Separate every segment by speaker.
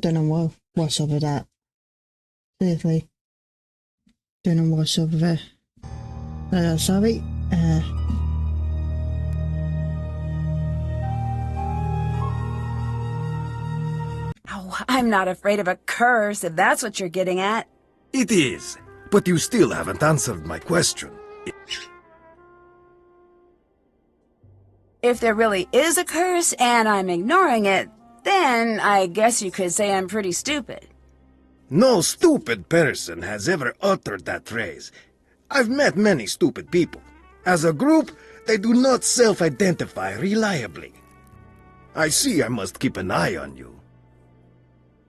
Speaker 1: don't know what's up with that. Seriously. Don't know what's up with it. Sorry.
Speaker 2: Oh, I'm not afraid of a curse, if that's what you're getting at.
Speaker 3: It is, but you still haven't answered my question.
Speaker 2: If there really is a curse and I'm ignoring it, then I guess you could say I'm pretty stupid.
Speaker 3: No stupid person has ever uttered that phrase. I've met many stupid people. As a group, they do not self-identify reliably. I see I must keep an eye on you.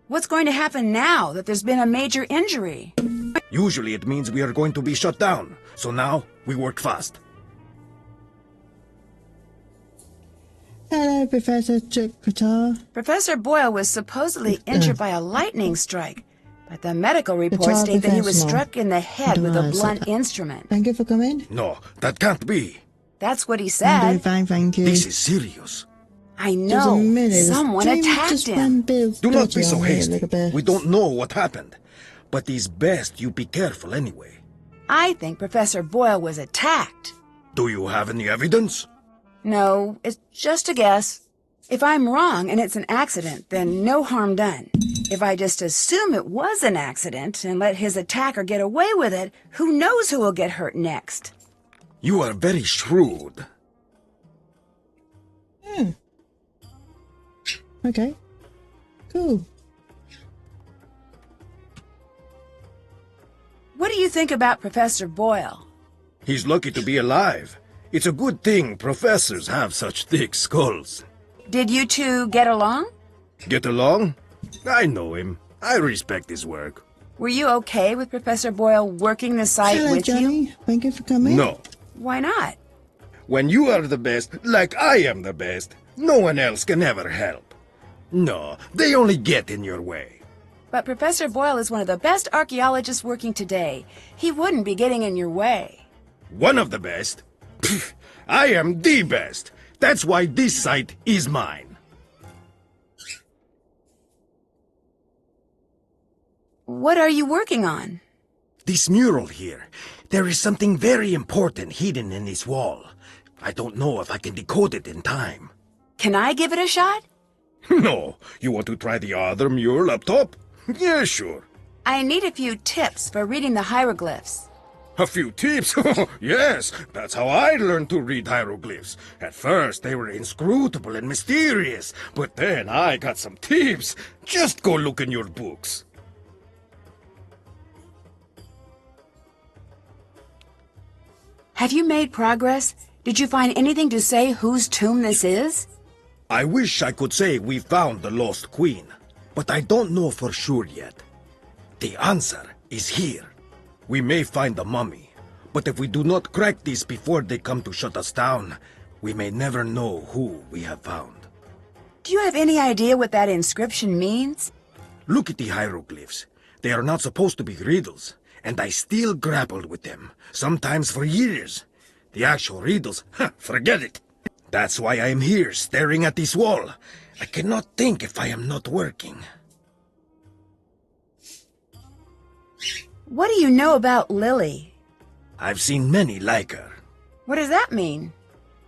Speaker 2: What's going to happen now that there's been a major injury?
Speaker 3: Usually it means we are going to be shut down, so now we work fast.
Speaker 1: Hello, Professor Qatar.
Speaker 2: Professor Boyle was supposedly injured by a lightning strike, but the medical reports state that he was struck in the head with a blunt instrument.
Speaker 1: Thank you for coming.
Speaker 3: No, that can't be.
Speaker 2: That's what he said.
Speaker 1: Fine, thank you.
Speaker 3: This is serious.
Speaker 2: I know. Someone attacked him.
Speaker 3: Do not be so hasty. We don't know what happened. But it's best you be careful anyway.
Speaker 2: I think Professor Boyle was attacked.
Speaker 3: Do you have any evidence?
Speaker 2: No, it's just a guess. If I'm wrong and it's an accident, then no harm done. If I just assume it was an accident and let his attacker get away with it, who knows who will get hurt next?
Speaker 3: You are very shrewd.
Speaker 1: Okay. Cool.
Speaker 2: What do you think about Professor Boyle?
Speaker 3: He's lucky to be alive. It's a good thing professors have such thick skulls.
Speaker 2: Did you two get along?
Speaker 3: Get along? I know him. I respect his work.
Speaker 2: Were you okay with Professor Boyle working the site with
Speaker 1: Johnny.
Speaker 2: you?
Speaker 1: Thank you for coming.
Speaker 3: No.
Speaker 2: Why not?
Speaker 3: When you are the best, like I am the best, no one else can ever help. No, they only get in your way.
Speaker 2: But Professor Boyle is one of the best archaeologists working today. He wouldn't be getting in your way.
Speaker 3: One of the best? Pfft, I am the best. That's why this site is mine.
Speaker 2: What are you working on?
Speaker 3: This mural here. There is something very important hidden in this wall. I don't know if I can decode it in time.
Speaker 2: Can I give it a shot?
Speaker 3: No. You want to try the other mural up top? Yeah, sure.
Speaker 2: I need a few tips for reading the hieroglyphs.
Speaker 3: A few tips? Yes, that's how I learned to read hieroglyphs. At first, they were inscrutable and mysterious, but then I got some tips. Just go look in your books.
Speaker 2: Have you made progress? Did you find anything to say whose tomb this is?
Speaker 3: I wish I could say we found the lost queen, but I don't know for sure yet. The answer is here. We may find the mummy, but if we do not crack this before they come to shut us down, we may never know who we have found.
Speaker 2: Do you have any idea what that inscription means?
Speaker 3: Look at the hieroglyphs. They are not supposed to be riddles, and I still grappled with them, sometimes for years. The actual riddles, forget it. That's why I am here, staring at this wall. I cannot think if I am not working.
Speaker 2: What do you know about Lily?
Speaker 3: I've seen many like her.
Speaker 2: What does that mean?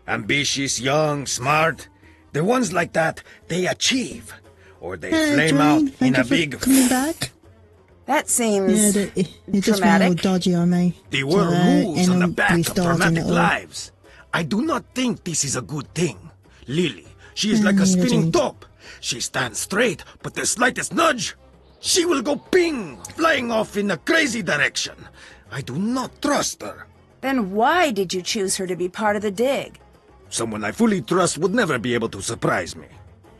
Speaker 3: Ambitious, young, smart. The ones like that, they achieve. Or they
Speaker 1: Hey,
Speaker 3: flame
Speaker 1: Johnny,
Speaker 3: out in a
Speaker 1: thank you
Speaker 3: big...
Speaker 1: for coming back.
Speaker 2: That seems
Speaker 1: Yeah, it just went all
Speaker 2: dramatic.
Speaker 1: dodgy on me.
Speaker 3: There were rules on the back of
Speaker 1: restarting
Speaker 3: dramatic
Speaker 1: it all.
Speaker 3: lives. I do not think this is a good thing. Lily, she is like a
Speaker 1: neither
Speaker 3: spinning
Speaker 1: do.
Speaker 3: top. She stands straight, but the slightest nudge, she will go ping, flying off in a crazy direction. I do not trust her.
Speaker 2: Then why did you choose her to be part of the dig?
Speaker 3: Someone I fully trust would never be able to surprise me.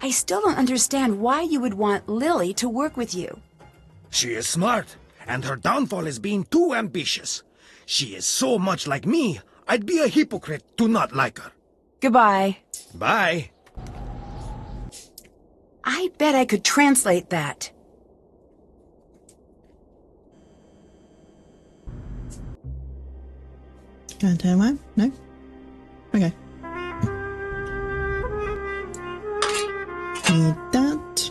Speaker 2: I still don't understand why you would want Lily to work with you.
Speaker 3: She is smart, and her downfall is being too ambitious. She is so much like me, I'd be a hypocrite to not like her.
Speaker 2: Goodbye.
Speaker 3: Bye.
Speaker 2: I bet I could translate that.
Speaker 1: Can I turn one? No? Okay. Need that.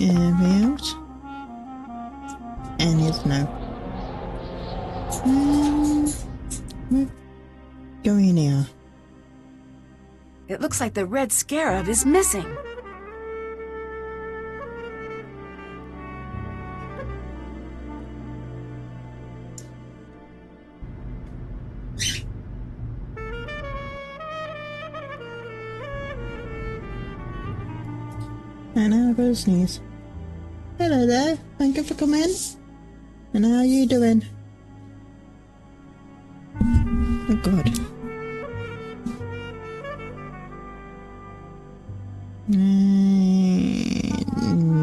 Speaker 1: Anything else? And it's no. We're going in here.
Speaker 2: It looks like the red scarab is missing.
Speaker 1: And now I've got to sneeze. Hello there, thank you for coming. And how are you doing? Oh god.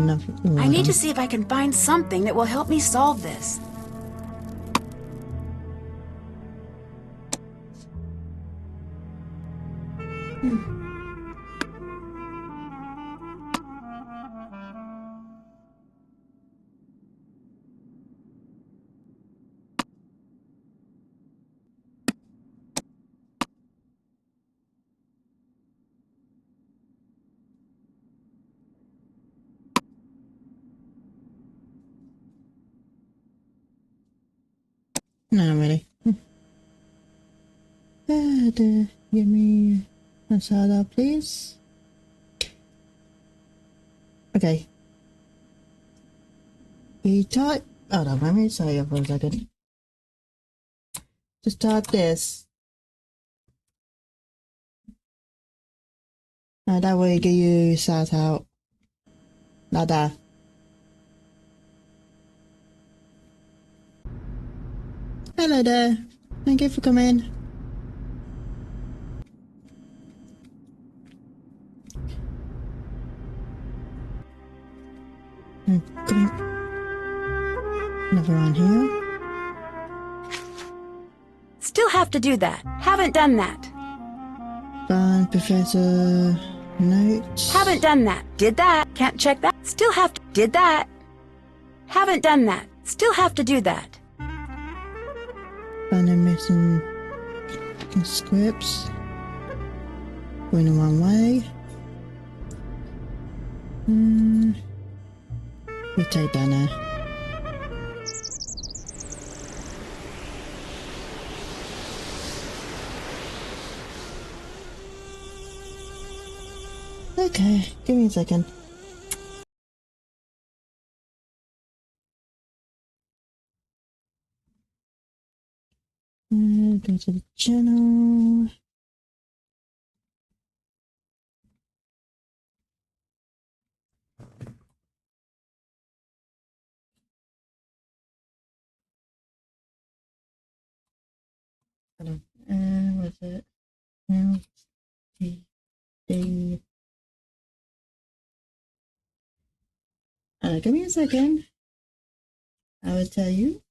Speaker 1: Nothing.
Speaker 2: I need to see if I can find something that will help me solve this.
Speaker 1: No, not really. Give me a soda, please. Okay. Type. Hold on, let me say it for a second. Just type this. And that way get you shout out. Like that. Hello there. Thank you for coming. Never on here.
Speaker 2: Still have to do that. Haven't done that.
Speaker 1: Find Professor Notes.
Speaker 2: Haven't done that. Did that. Can't check that. Still have to. Did that. Haven't done that. Still have to do that.
Speaker 1: Find a missing scripts. Going the wrong way. We take that now. Okay, give me a second. Go to the channel. Hold on. What's it? LTD. Give me a second. I will tell you.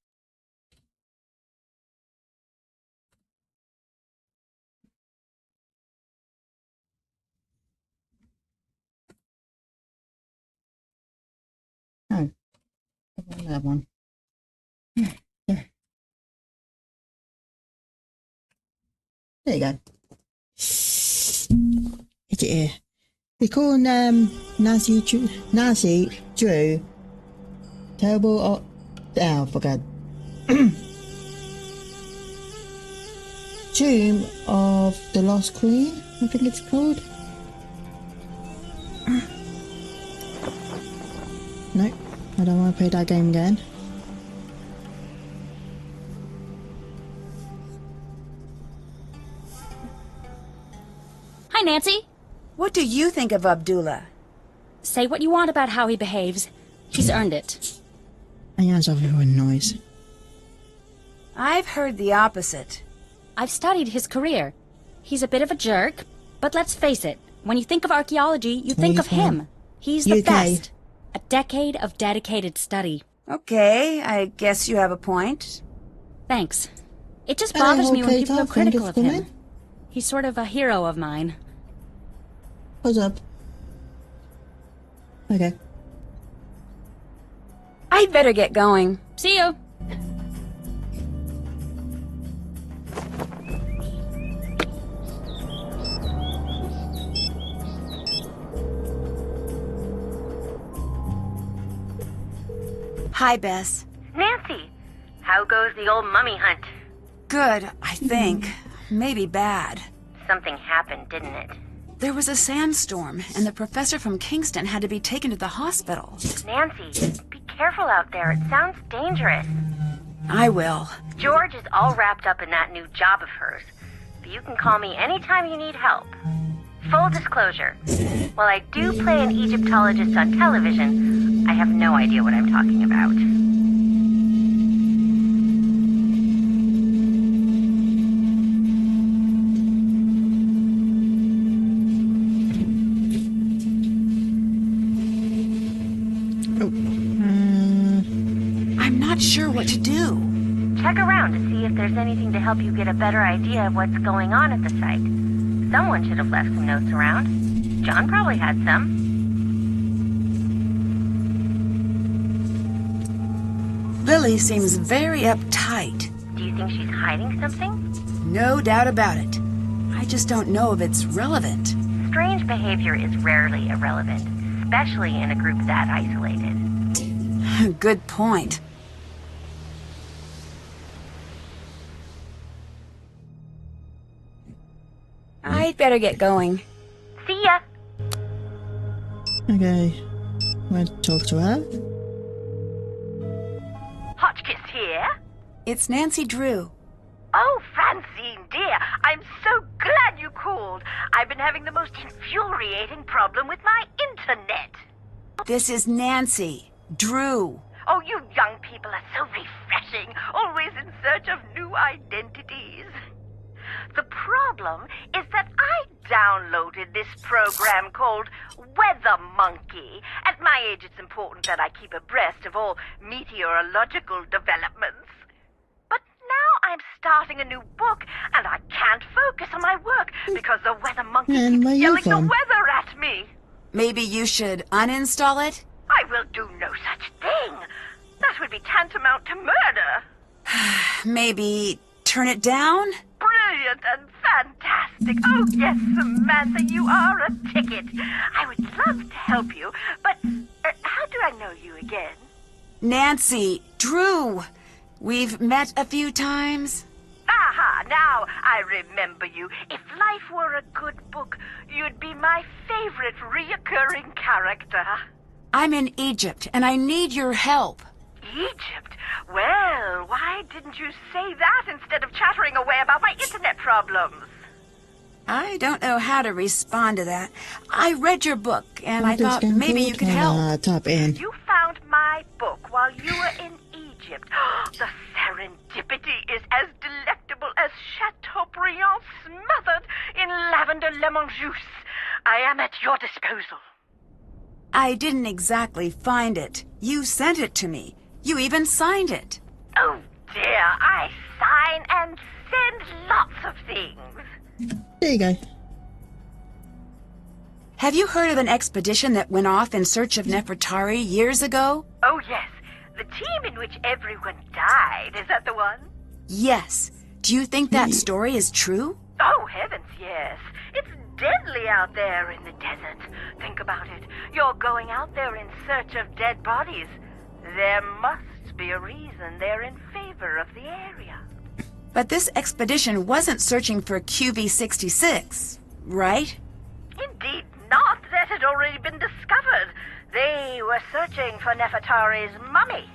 Speaker 1: Oh, that one. There. There you go. It's here. They call Nazi Drew terrible. Oh, forgot. Tomb of the Lost Queen, I think it's called. No, I don't want to play that game again.
Speaker 4: Hi, Nancy.
Speaker 2: What do you think of Abdullah?
Speaker 4: Say what you want about how he behaves. He's earned it.
Speaker 1: I answer with noise.
Speaker 2: I've heard the opposite.
Speaker 4: I've studied his career. He's a bit of a jerk, but let's face it. When you think of archaeology, you think of him. He's the best. A decade of dedicated study.
Speaker 2: Okay, I guess you have a point.
Speaker 4: Thanks. It just bothers me when people are critical of him. He's sort of a hero of mine.
Speaker 1: What's up? Okay.
Speaker 2: I'd better get going.
Speaker 4: See you.
Speaker 2: Hi, Bess.
Speaker 5: Nancy, how goes the old mummy hunt?
Speaker 2: Good, I think. Maybe bad.
Speaker 5: Something happened, didn't it?
Speaker 2: There was a sandstorm, and the professor from Kingston had to be taken to the hospital.
Speaker 5: Nancy, be careful out there. It sounds dangerous.
Speaker 2: I will.
Speaker 5: George is all wrapped up in that new job of hers. But you can call me anytime you need help. Full disclosure, while I do play an Egyptologist on television, I have no idea what I'm talking about.
Speaker 2: I'm not sure what to do.
Speaker 5: Check around to see if there's anything to help you get a better idea of what's going on at the site. Someone should have left some notes around. John probably had some.
Speaker 2: Lily seems very uptight.
Speaker 5: Do you think she's hiding something?
Speaker 2: No doubt about it. I just don't know if it's relevant.
Speaker 5: Strange behavior is rarely irrelevant, especially in a group that isolated.
Speaker 2: Good point. I'd better get going.
Speaker 5: See ya!
Speaker 1: Okay. Want to talk to her?
Speaker 6: Hotchkiss here?
Speaker 2: It's Nancy Drew.
Speaker 6: Oh, Francine, dear, I'm so glad you called. I've been having the most infuriating problem with my internet.
Speaker 2: This is Nancy Drew.
Speaker 6: Oh, you young people are so refreshing, always in search of new identities. The problem is that I downloaded this program called Weather Monkey. At my age, it's important that I keep abreast of all meteorological developments. But now I'm starting a new book, and I can't focus on my work because the Weather Monkey keeps yelling the weather at me.
Speaker 2: Maybe you should uninstall it?
Speaker 6: I will do no such thing. That would be tantamount to murder.
Speaker 2: Maybe turn it down?
Speaker 6: Brilliant and fantastic. Oh, yes, Samantha, you are a ticket. I would love to help you, but how do I know you again?
Speaker 2: Nancy Drew. We've met a few times.
Speaker 6: Aha, now I remember you. If life were a good book, you'd be my favorite reoccurring character.
Speaker 2: I'm in Egypt, and I need your help.
Speaker 6: Egypt? Well, why didn't you say that instead of chattering away about my internet problems?
Speaker 2: I don't know how to respond to that. I read your book, and I thought maybe you could help.
Speaker 1: Top in.
Speaker 6: You found my book while you were in Egypt. The serendipity is as delectable as Chateaubriand smothered in lavender lemon juice. I am at your disposal.
Speaker 2: I didn't exactly find it. You sent it to me. You even signed it.
Speaker 6: Oh, dear, I sign and send lots of things.
Speaker 1: There you go.
Speaker 2: Have you heard of an expedition that went off in search of Nefertari years ago?
Speaker 6: Oh, yes. The team in which everyone died. Is that the one?
Speaker 2: Yes. Do you think that story is true?
Speaker 6: Oh, heavens, yes. It's deadly out there in the desert. Think about it. You're going out there in search of dead bodies. There must be a reason they're in favor of the area.
Speaker 2: But this expedition wasn't searching for QV66, right?
Speaker 6: Indeed not. That had already been discovered. They were searching for Nefertari's mummy.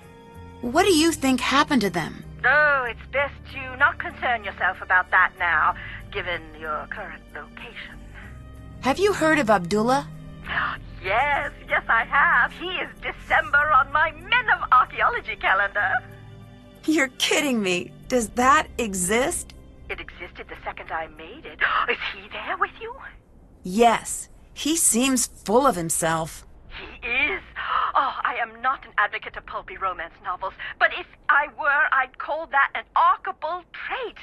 Speaker 2: What do you think happened to them?
Speaker 6: Oh, it's best you not concern yourself about that now, given your current location.
Speaker 2: Have you heard of Abdullah?
Speaker 6: Yes, I have. He is December on my Men of Archaeology calendar.
Speaker 2: You're kidding me. Does that exist?
Speaker 6: It existed the second I made it. Is he there with you?
Speaker 2: Yes. He seems full of himself.
Speaker 6: He is. Oh, I am not an advocate of pulpy romance novels, but if I were, I'd call that an archable trait.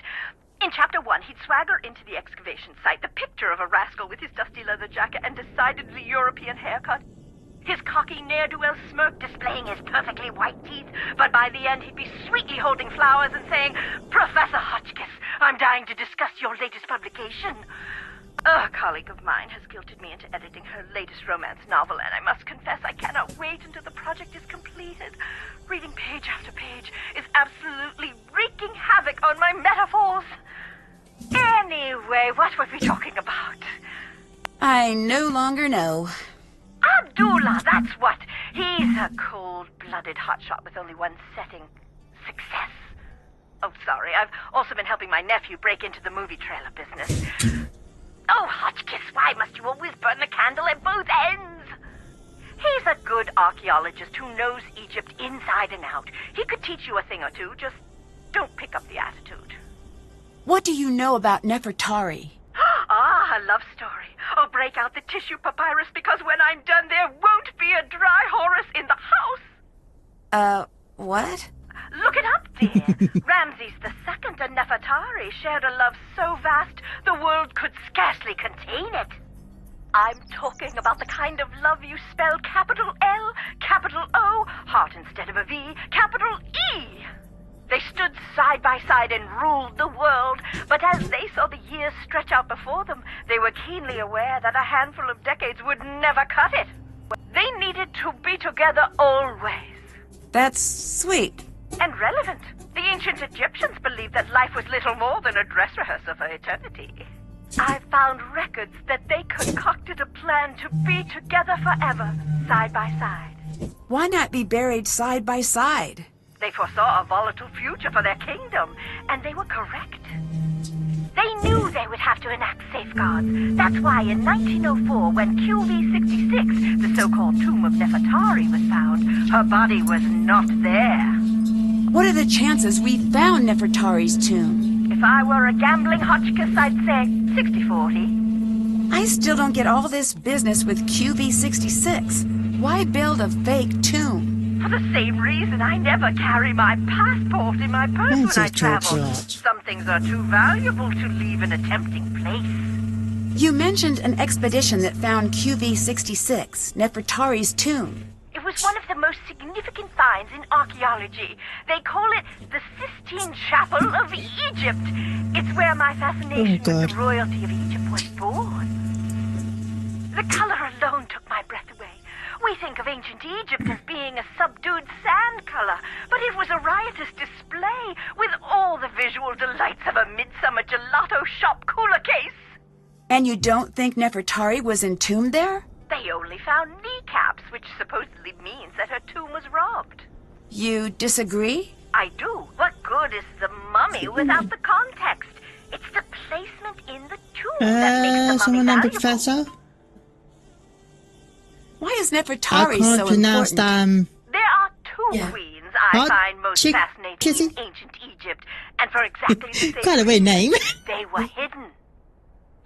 Speaker 6: In Chapter 1, he'd swagger into the excavation site, the picture of a rascal with his dusty leather jacket and decidedly European haircut. His cocky ne'er-do-well smirk displaying his perfectly white teeth, but by the end he'd be sweetly holding flowers and saying, "Professor Hotchkiss, I'm dying to discuss your latest publication." A colleague of mine has guilted me into editing her latest romance novel, and I must confess I cannot wait until the project is completed. Reading page after page is absolutely wreaking havoc on my metaphors. Anyway, what were we talking about?
Speaker 2: I no longer know.
Speaker 6: Abdullah, that's what. He's a cold-blooded hotshot with only one setting. Success. Oh, sorry, I've also been helping my nephew break into the movie trailer business. Oh, Hotchkiss, why must you always burn the candle at both ends? He's a good archaeologist who knows Egypt inside and out. He could teach you a thing or two, just don't pick up the attitude.
Speaker 2: What do you know about Nefertari?
Speaker 6: Ah, a love story. I'll break out the tissue papyrus because when I'm done there won't be a dry Horus in the house.
Speaker 2: What?
Speaker 6: Look it up, dear. Ramses II and Nefertari shared a love so vast the world could scarcely contain it. I'm talking about the kind of love you spell capital L, capital O, heart instead of a V, capital E. They stood side by side and ruled the world, but as they saw the years stretch out before them, they were keenly aware that a handful of decades would never cut it. They needed to be together always.
Speaker 2: That's sweet.
Speaker 6: And relevant. The ancient Egyptians believed that life was little more than a dress rehearsal for eternity. I found records that they concocted a plan to be together forever, side by side.
Speaker 2: Why not be buried side by side?
Speaker 6: They foresaw a volatile future for their kingdom, and they were correct. They knew they would have to enact safeguards. That's why in 1904, when QV66, the so-called tomb of Nefertari, was found, her body was not there.
Speaker 2: What are the chances we found Nefertari's tomb?
Speaker 6: If I were a gambling Hotchkiss, I'd say 60-40.
Speaker 2: I still don't get all this business with QV66. Why build a fake tomb?
Speaker 6: For the same reason I never carry my passport in my purse when I travel. Some things are too valuable to leave in a tempting place.
Speaker 2: You mentioned an expedition that found QV66, Nefertari's tomb.
Speaker 6: It was one of the most significant finds in archaeology. They call it the Sistine Chapel of Egypt. It's where my fascination with the royalty of Egypt was born. The color alone took my breath away. We think of ancient Egypt as being a subdued sand color, but it was a riotous display with all the visual delights of a midsummer gelato shop cooler case.
Speaker 2: And you don't think Nefertari was entombed there?
Speaker 6: They only found kneecaps, which supposedly means that her tomb was robbed.
Speaker 2: You disagree?
Speaker 6: I do. What good is the mummy without the context? It's the placement in the tomb that makes the mummy valuable.
Speaker 1: Professor?
Speaker 2: Why is Nefertari so
Speaker 1: pronounce
Speaker 2: important?
Speaker 6: There are two queens I find most fascinating in ancient Egypt, and for exactly the same
Speaker 1: quite a weird name.
Speaker 6: They were hidden.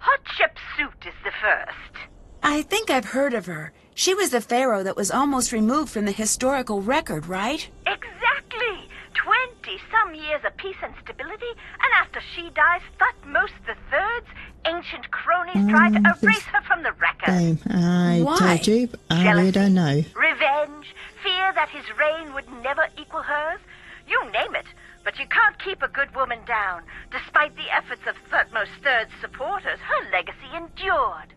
Speaker 6: Hatshepsut is the first.
Speaker 2: I think I've heard of her. She was the pharaoh that was almost removed from the historical record, right?
Speaker 6: Exactly. 20-some years of peace and stability, and after she dies, Thutmose III's ancient cronies try to erase her from the record.
Speaker 1: I told you, I really don't know.
Speaker 6: Revenge, fear that his reign would never equal hers. You name it, but you can't keep a good woman down. Despite the efforts of Thutmose III's supporters, her legacy endured.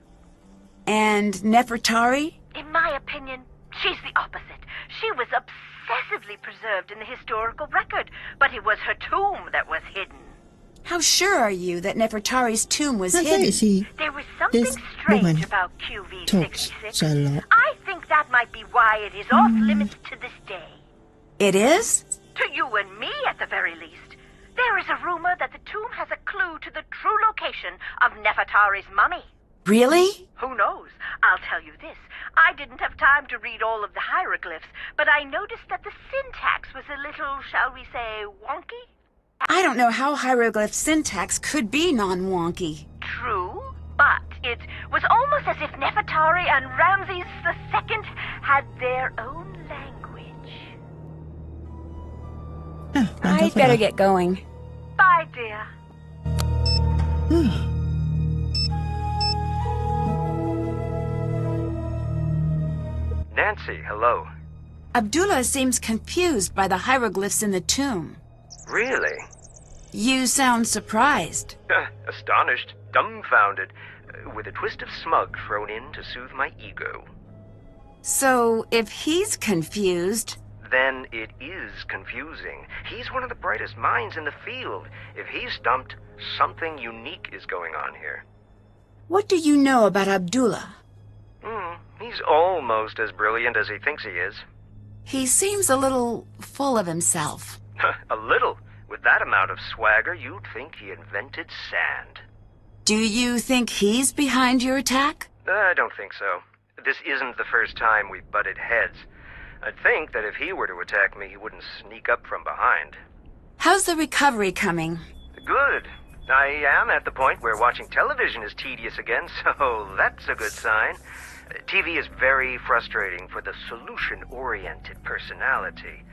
Speaker 2: And Nefertari?
Speaker 6: In my opinion, she's the opposite. She was obsessively preserved in the historical record, but it was her tomb that was hidden.
Speaker 4: How sure are you that Nefertari's tomb was hidden?
Speaker 6: There was something strange about QV66. I think that might be why it is off limits to this day.
Speaker 2: It is?
Speaker 6: To you and me, at the very least. There is a rumor that the tomb has a clue to the true location of Nefertari's mummy.
Speaker 2: Really?
Speaker 6: Who knows? I'll tell you this. I didn't have time to read all of the hieroglyphs, but I noticed that the syntax was a little, shall we say, wonky?
Speaker 2: I don't know how hieroglyph syntax could be non-wonky.
Speaker 6: True, but it was almost as if Nefertari and Ramses II had their own language.
Speaker 4: I'd better get going.
Speaker 6: Bye, dear.
Speaker 7: Nancy, hello.
Speaker 2: Abdullah seems confused by the hieroglyphs in the tomb.
Speaker 7: Really?
Speaker 2: You sound surprised.
Speaker 7: Astonished, dumbfounded. with a twist of smug thrown in to soothe my ego.
Speaker 2: So, if he's confused...
Speaker 7: Then it is confusing. He's one of the brightest minds in the field. If he's stumped, something unique is going on here.
Speaker 2: What do you know about Abdullah?
Speaker 7: He's almost as brilliant as he thinks he is.
Speaker 2: He seems a little full of himself.
Speaker 7: A little. With that amount of swagger, you'd think he invented sand.
Speaker 2: Do you think he's behind your attack?
Speaker 7: I don't think so. This isn't the first time we've butted heads. I'd think that if he were to attack me, he wouldn't sneak up from behind.
Speaker 2: How's the recovery coming?
Speaker 7: Good. I am at the point where watching television is tedious again, so that's a good sign. TV is very frustrating for the solution-oriented personality.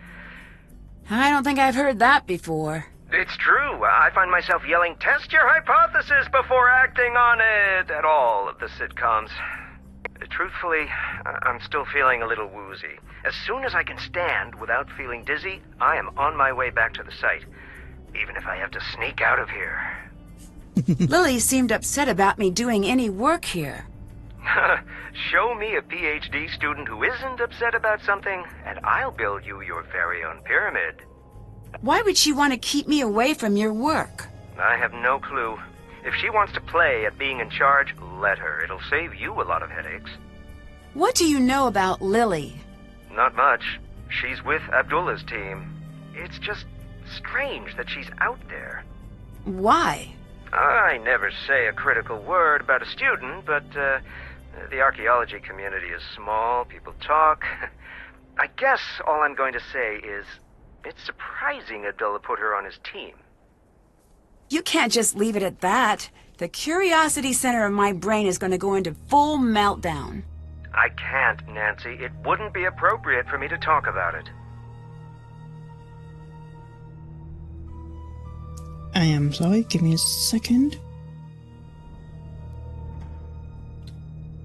Speaker 2: I don't think I've heard that before.
Speaker 7: It's true. I find myself yelling, "Test your hypothesis before acting on it," at all of the sitcoms. Truthfully, I'm still feeling a little woozy. As soon as I can stand without feeling dizzy, I am on my way back to the site, even if I have to sneak out of here.
Speaker 2: Lily seemed upset about me doing any work here.
Speaker 7: Show me a PhD student who isn't upset about something, and I'll build you your very own pyramid.
Speaker 2: Why would she want to keep me away from your work?
Speaker 7: I have no clue. If she wants to play at being in charge, let her. It'll save you a lot of headaches.
Speaker 2: What do you know about Lily?
Speaker 7: Not much. She's with Abdullah's team. It's just strange that she's out there.
Speaker 2: Why?
Speaker 7: I never say a critical word about a student, but the archaeology community is small. People talk. I guess all I'm going to say is it's surprising Abdullah put her on his team.
Speaker 2: You can't just leave it at that. The curiosity center of my brain is going to go into full meltdown.
Speaker 7: I can't, Nancy. It wouldn't be appropriate for me to talk about it.
Speaker 1: I am sorry, give me a second.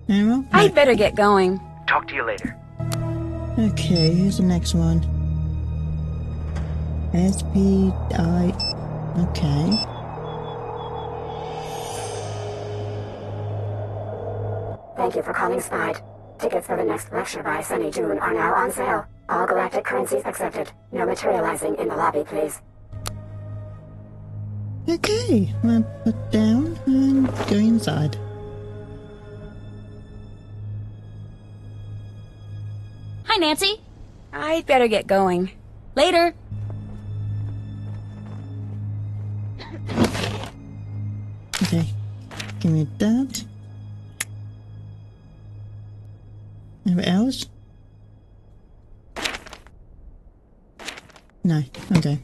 Speaker 1: Well,
Speaker 2: I'd better get going.
Speaker 7: Talk to you later.
Speaker 1: okay, here's the next one. SPI. Okay.
Speaker 8: Thank you for calling SPIDE. Tickets for the next lecture by Sunny June are now on sale. All galactic currencies accepted. No materializing in the lobby, please.
Speaker 1: Okay, I'll put down and go inside.
Speaker 4: Hi, Nancy.
Speaker 2: I'd better get going.
Speaker 4: Later.
Speaker 1: Okay, give me that. Anybody else? No, okay.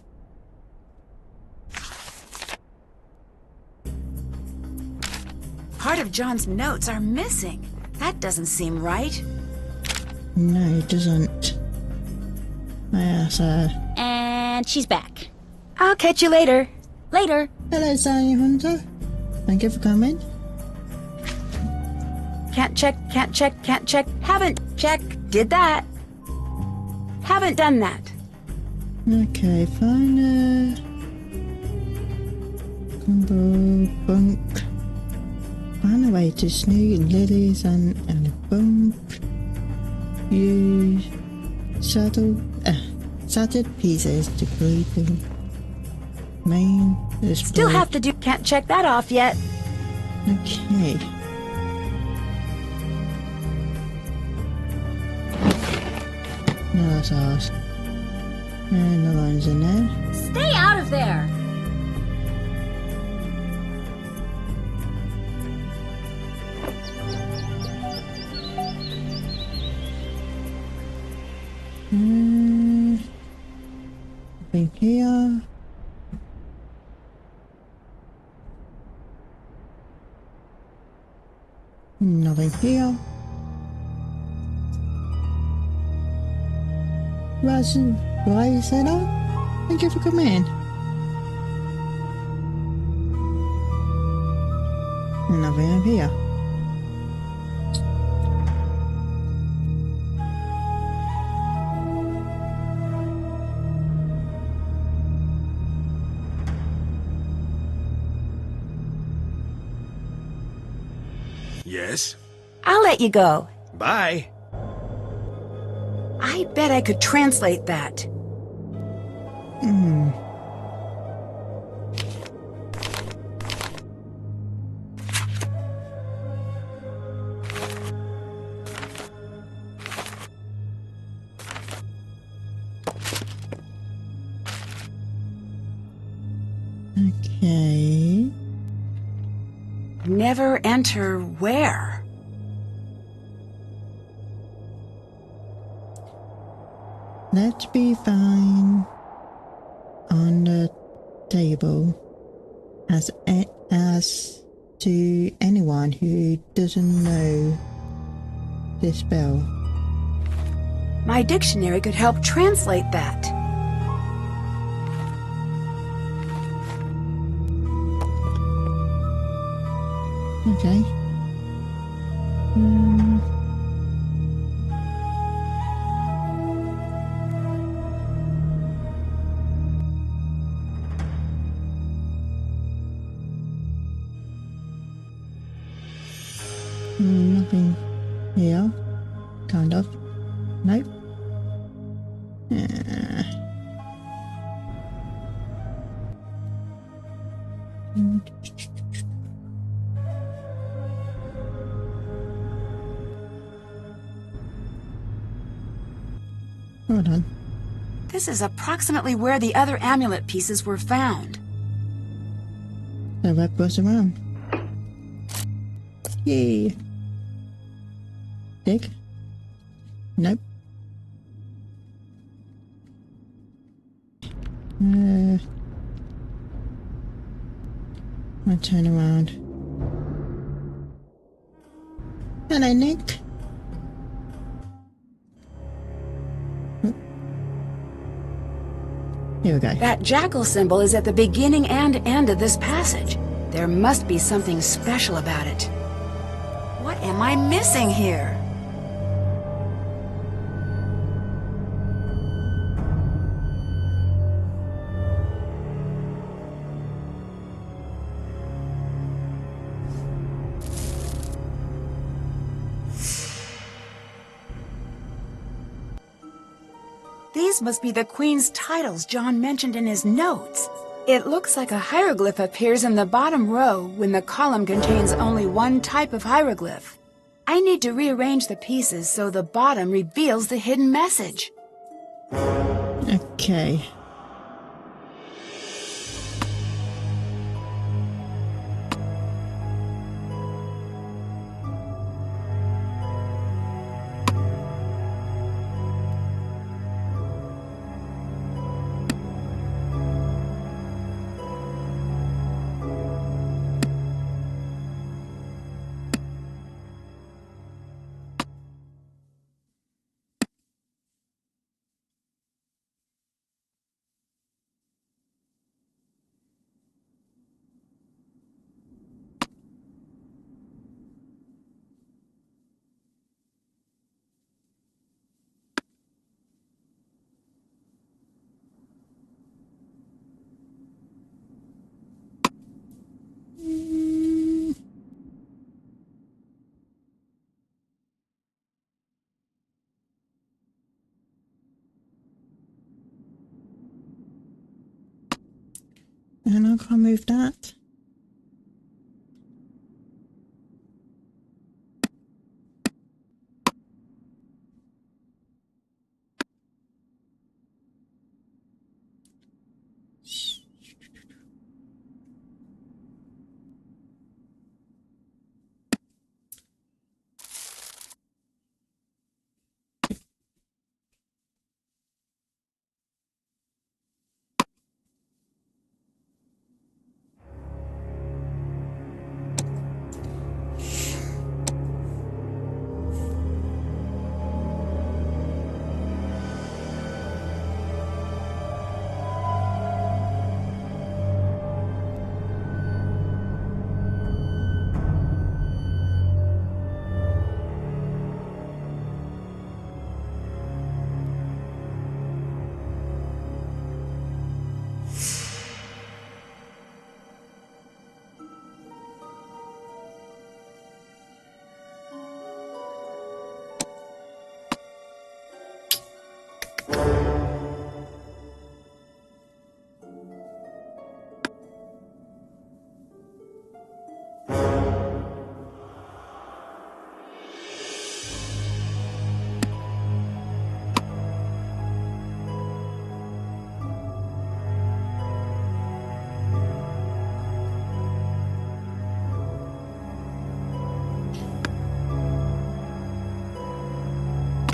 Speaker 2: Part of John's notes are missing. That doesn't seem right.
Speaker 1: No, it doesn't. Yes,
Speaker 4: And she's back.
Speaker 2: I'll catch you later.
Speaker 4: Later.
Speaker 1: hello, Sally Hunter. Thank you for coming.
Speaker 2: Can't check, can't check, can't check. Haven't checked. Did that. Haven't done that.
Speaker 1: Okay, fine. Combo bunk. Find a way to sneak lilies and a bump. Use shattered pieces to create the main display.
Speaker 2: Still have to do. Can't check that off yet.
Speaker 1: Okay. No, that's ours. And the one's in there.
Speaker 4: Stay out of there.
Speaker 1: Nothing here. Nothing here. Why is that on? Thank you for coming. Nothing up here.
Speaker 3: Yes?
Speaker 2: I'll let you go.
Speaker 3: Bye.
Speaker 2: I bet I could translate that.
Speaker 1: Okay.
Speaker 2: Never enter where?
Speaker 1: Let's be fine on the table as to anyone who doesn't know this spell.
Speaker 2: My dictionary could help translate that.
Speaker 1: Okay. Nothing here. Kind of. Nope. Hold on.
Speaker 2: This is approximately where the other amulet pieces were found.
Speaker 1: The web goes around. Yay. Dig? Nope. I'll turn around. Hello, Nick. Here we go.
Speaker 2: That jackal symbol is at the beginning and end of this passage. There must be something special about it. What am I missing here? These must be the Queen's titles John mentioned in his notes. It looks like a hieroglyph appears in the bottom row when the column contains only one type of hieroglyph. I need to rearrange the pieces so the bottom reveals the hidden message.
Speaker 1: Okay. And I can't move that.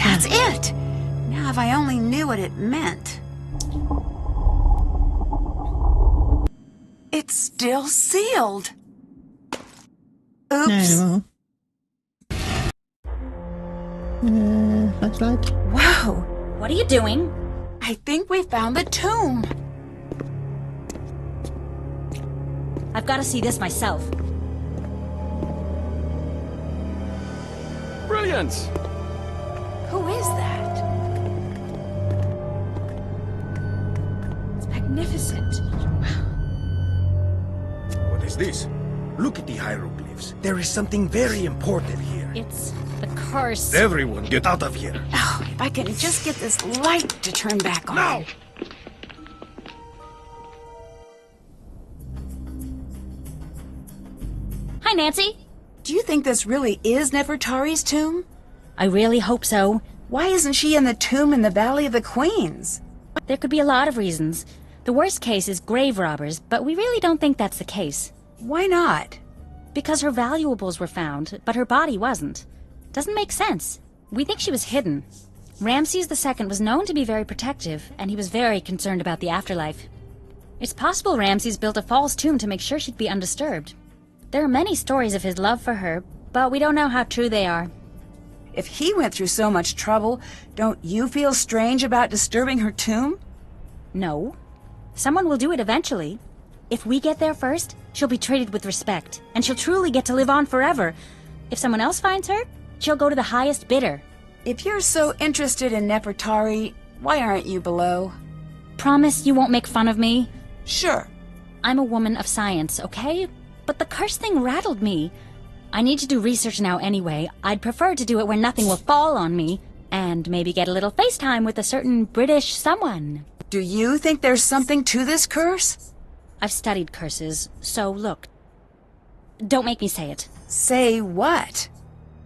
Speaker 2: That's it! Now if I only knew what it meant. It's still sealed. Oops.
Speaker 1: No more. Flashlight.
Speaker 2: Whoa!
Speaker 4: What are you doing?
Speaker 2: I think we found the tomb.
Speaker 4: I've got to see this myself.
Speaker 9: Brilliant!
Speaker 2: Who is that? It's magnificent.
Speaker 3: What is this? Look at the hieroglyphs. There is something very important here.
Speaker 4: It's the curse.
Speaker 3: Everyone, get out of here.
Speaker 2: Oh, if I can just get this light to turn back on.
Speaker 3: Now!
Speaker 4: Hi, Nancy.
Speaker 2: Do you think this really is Nefertari's tomb?
Speaker 4: I really hope so.
Speaker 2: Why isn't she in the tomb in the Valley of the Queens?
Speaker 4: There could be a lot of reasons. The worst case is grave robbers, but we really don't think that's the case.
Speaker 2: Why not?
Speaker 4: Because her valuables were found, but her body wasn't. Doesn't make sense. We think she was hidden. Ramses II was known to be very protective, and he was very concerned about the afterlife. It's possible Ramses built a false tomb to make sure she'd be undisturbed. There are many stories of his love for her, but we don't know how true they are.
Speaker 2: If he went through so much trouble, don't you feel strange about disturbing her tomb?
Speaker 4: No. Someone will do it eventually. If we get there first, she'll be treated with respect, and she'll truly get to live on forever. If someone else finds her, she'll go to the highest bidder.
Speaker 2: If you're so interested in Nefertari, why aren't you below?
Speaker 4: Promise you won't make fun of me?
Speaker 2: Sure.
Speaker 4: I'm a woman of science, okay? But the curse thing rattled me. I need to do research now anyway. I'd prefer to do it where nothing will fall on me, and maybe get a little FaceTime with a certain British someone.
Speaker 2: Do you think there's something to this curse?
Speaker 4: I've studied curses, so look. Don't make me say it.
Speaker 2: Say what?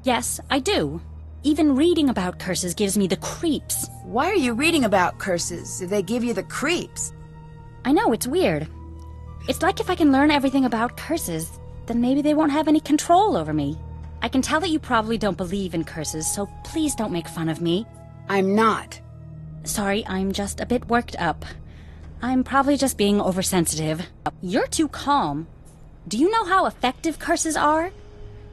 Speaker 4: Yes, I do. Even reading about curses gives me the creeps.
Speaker 2: Why are you reading about curses if they give you the creeps?
Speaker 4: I know, it's weird. It's like if I can learn everything about curses, then maybe they won't have any control over me. I can tell that you probably don't believe in curses, so please don't make fun of me.
Speaker 2: I'm not.
Speaker 4: Sorry, I'm just a bit worked up. I'm probably just being oversensitive. You're too calm. Do you know how effective curses are?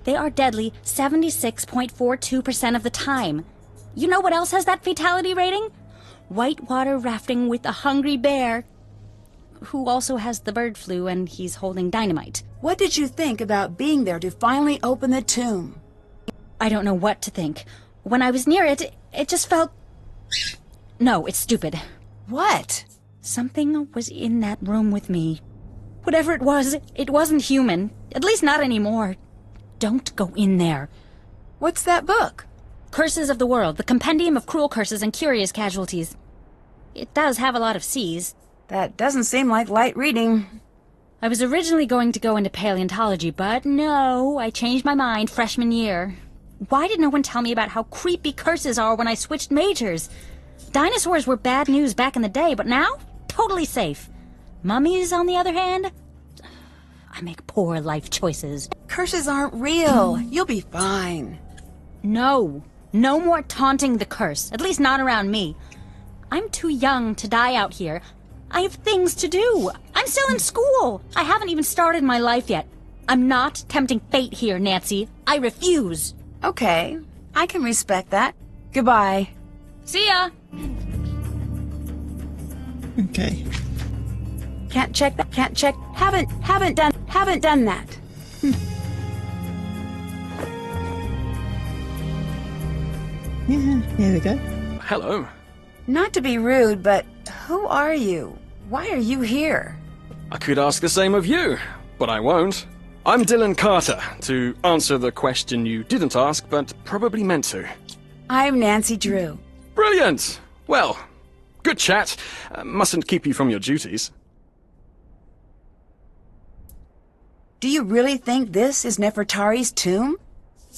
Speaker 4: They are deadly 76.42% of the time. You know what else has that fatality rating? Whitewater rafting with a hungry bear, who also has the bird flu and he's holding dynamite.
Speaker 2: What did you think about being there to finally open the tomb?
Speaker 4: I don't know what to think. When I was near it, it just felt... No, it's stupid.
Speaker 2: What?
Speaker 4: Something was in that room with me. Whatever it wasn't human. At least not anymore. Don't go in there.
Speaker 2: What's that book?
Speaker 4: Curses of the World, the compendium of cruel curses and curious casualties. It does have a lot of C's.
Speaker 2: That doesn't seem like light reading.
Speaker 4: I was originally going to go into paleontology, but no, I changed my mind freshman year. Why did no one tell me about how creepy curses are when I switched majors? Dinosaurs were bad news back in the day, but now, totally safe. Mummies, on the other hand, I make poor life choices.
Speaker 2: Curses aren't real. You'll be fine.
Speaker 4: No. No more taunting the curse, at least not around me. I'm too young to die out here. I have things to do. I'm still in school. I haven't even started my life yet. I'm not tempting fate here, Nancy. I refuse.
Speaker 2: Okay, I can respect that. Goodbye.
Speaker 4: See ya.
Speaker 1: Okay.
Speaker 2: Can't check that. Can't check. Haven't done that.
Speaker 1: Yeah, here we go.
Speaker 9: Hello.
Speaker 2: Not to be rude, but who are you? Why are you here?
Speaker 9: I could ask the same of you, but I won't. I'm Dylan Carter, to answer the question you didn't ask, but probably meant to.
Speaker 2: I'm Nancy Drew.
Speaker 9: Brilliant! Well, Good chat. Mustn't keep you from your duties.
Speaker 2: Do you really think this is Nefertari's tomb?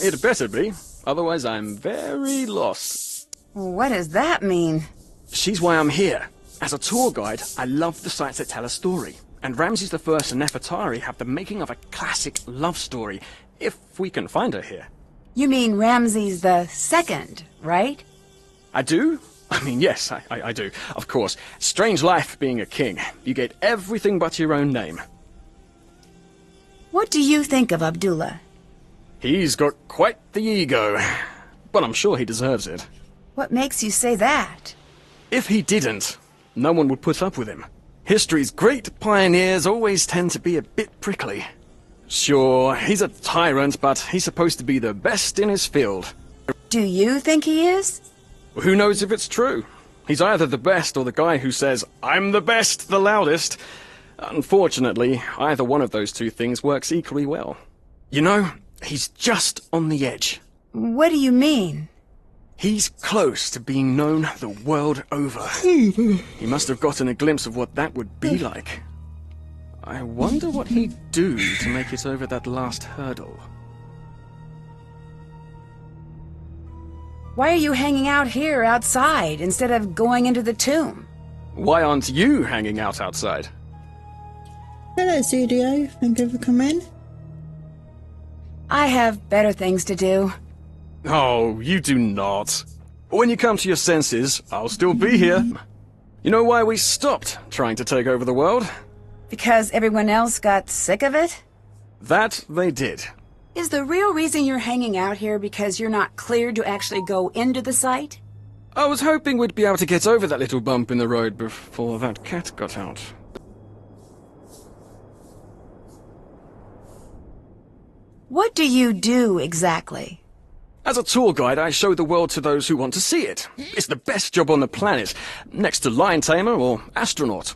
Speaker 9: It better be. Otherwise, I'm very lost.
Speaker 2: What does that mean?
Speaker 9: She's why I'm here. As a tour guide, I love the sites that tell a story. And Ramses I and Nefertari have the making of a classic love story, if we can find her here.
Speaker 2: You mean Ramses II, right?
Speaker 9: I do? I mean, yes, I do. Of course. Strange life being a king. You get everything but your own name.
Speaker 2: What do you think of Abdullah?
Speaker 9: He's got quite the ego. But I'm sure he deserves it.
Speaker 2: What makes you say that?
Speaker 9: If he didn't, no one would put up with him. History's great pioneers always tend to be a bit prickly. Sure, he's a tyrant, but he's supposed to be the best in his field.
Speaker 2: Do you think he is?
Speaker 9: Who knows if it's true? He's either the best or the guy who says, "I'm the best, the loudest." Unfortunately, either one of those two things works equally well. You know, he's just on the edge.
Speaker 2: What do you mean?
Speaker 9: He's close to being known the world over. He must have gotten a glimpse of what that would be like. I wonder what he'd do to make it over that last hurdle.
Speaker 2: Why are you hanging out here outside instead of going into the tomb?
Speaker 9: Why aren't you hanging out outside?
Speaker 1: Hello, studio. Thank you for coming.
Speaker 2: I have better things to do.
Speaker 9: Oh, you do not. When you come to your senses, I'll still be here. You know why we stopped trying to take over the world?
Speaker 2: Because everyone else got sick of it?
Speaker 9: That they did.
Speaker 2: Is the real reason you're hanging out here because you're not cleared to actually go into the site?
Speaker 9: I was hoping we'd be able to get over that little bump in the road before that cat got out.
Speaker 2: What do you do exactly?
Speaker 9: As a tour guide, I show the world to those who want to see it. It's the best job on the planet, next to lion tamer or astronaut.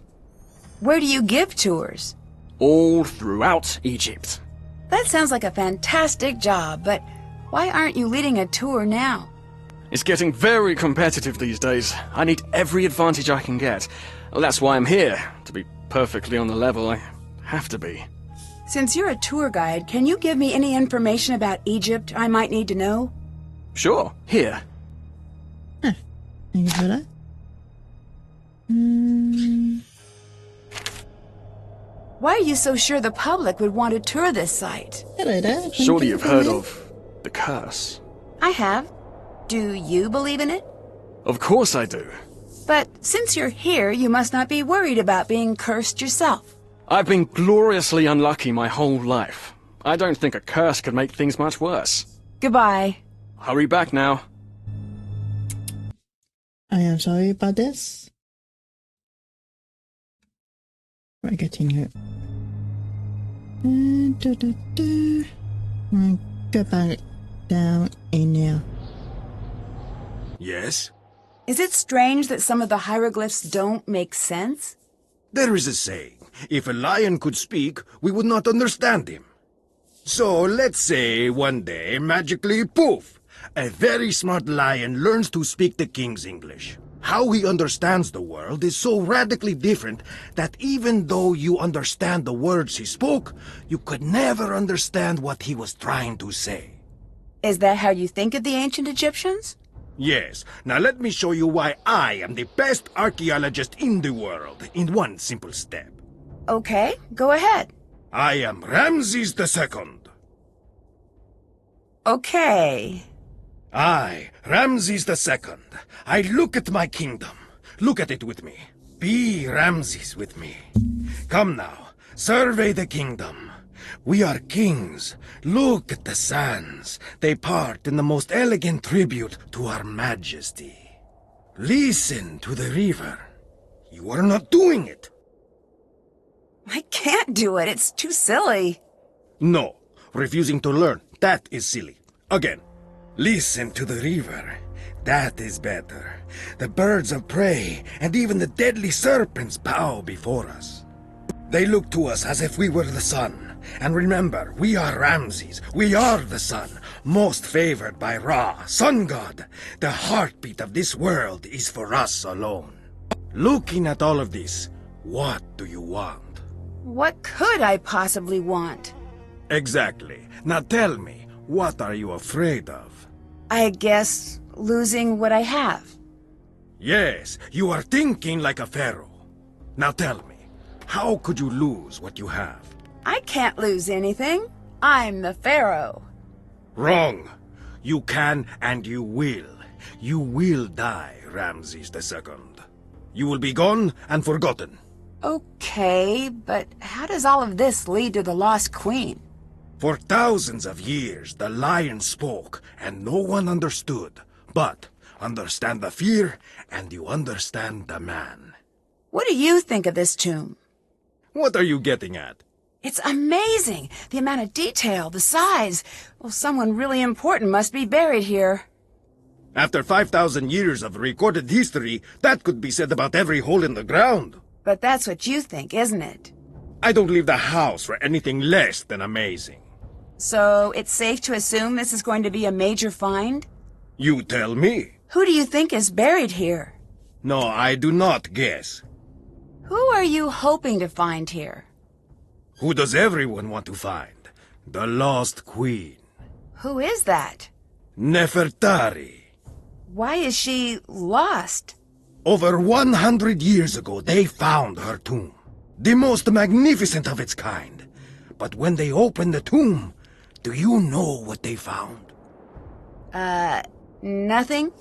Speaker 2: Where do you give tours?
Speaker 9: All throughout Egypt.
Speaker 2: That sounds like a fantastic job, but why aren't you leading a tour now?
Speaker 9: It's getting very competitive these days. I need every advantage I can get. Well, that's why I'm here. To be perfectly on the level, I have to be.
Speaker 2: Since you're a tour guide, can you give me any information about Egypt I might need to know?
Speaker 9: Sure, here.
Speaker 1: Thank you for that.
Speaker 2: Why are you so sure the public would want to tour this site?
Speaker 1: Hello there. Thank
Speaker 9: Surely
Speaker 1: you
Speaker 9: you've
Speaker 1: for
Speaker 9: heard
Speaker 1: coming.
Speaker 9: of the curse.
Speaker 2: I have. Do you believe in it?
Speaker 9: Of course I do.
Speaker 2: But since you're here, you must not be worried about being cursed yourself.
Speaker 9: I've been gloriously unlucky my whole life. I don't think a curse could make things much worse.
Speaker 2: Goodbye.
Speaker 9: Hurry back now.
Speaker 1: I am sorry about this. We're getting it. Go back down in there.
Speaker 3: Yes?
Speaker 2: Is it strange that some of the hieroglyphs don't make sense?
Speaker 3: There is a saying, if a lion could speak, we would not understand him. So let's say one day, magically, poof, a very smart lion learns to speak the king's English. How he understands the world is so radically different that even though you understand the words he spoke, you could never understand what he was trying to say.
Speaker 2: Is that how you think of the ancient Egyptians?
Speaker 3: Yes. Now let me show you why I am the best archaeologist in the world in one simple step.
Speaker 2: Okay, go ahead.
Speaker 3: I am Ramses II.
Speaker 2: Okay.
Speaker 3: I, Ramses II, I look at my kingdom. Look at it with me. Be Ramses with me. Come now, survey the kingdom. We are kings. Look at the sands. They part in the most elegant tribute to our majesty. Listen to the river. You are not doing it.
Speaker 2: I can't do it. It's too silly.
Speaker 3: No, refusing to learn, that is silly. Again. Listen to the river. That is better. The birds of prey and even the deadly serpents bow before us. They look to us as if we were the sun. And remember, we are Ramses. We are the sun, most favored by Ra, sun god. The heartbeat of this world is for us alone. Looking at all of this, what do you want?
Speaker 2: What could I possibly want?
Speaker 3: Exactly. Now tell me, what are you afraid of?
Speaker 2: I guess losing what I have.
Speaker 3: Yes, you are thinking like a pharaoh. Now tell me, how could you lose what you have?
Speaker 2: I can't lose anything. I'm the pharaoh.
Speaker 3: Wrong. You can and you will. You will die, Ramses II. You will be gone and forgotten.
Speaker 2: Okay, but how does all of this lead to the lost queen?
Speaker 3: For thousands of years, the lion spoke and no one understood. But understand the fear and you understand the man.
Speaker 2: What do you think of this tomb?
Speaker 3: What are you getting at?
Speaker 2: It's amazing! The amount of detail, the size. Well, someone really important must be buried here.
Speaker 3: After 5,000 years of recorded history, that could be said about every hole in the ground.
Speaker 2: But that's what you think, isn't it?
Speaker 3: I don't leave the house for anything less than amazing.
Speaker 2: So it's safe to assume this is going to be a major find?
Speaker 3: You tell me.
Speaker 2: Who do you think is buried here?
Speaker 3: No, I do not guess.
Speaker 2: Who are you hoping to find here?
Speaker 3: Who does everyone want to find? The lost queen.
Speaker 2: Who is that?
Speaker 3: Nefertari.
Speaker 2: Why is she lost?
Speaker 3: Over 100 years ago, they found her tomb. The most magnificent of its kind. But when they opened the tomb, do you know what they found?
Speaker 2: Nothing?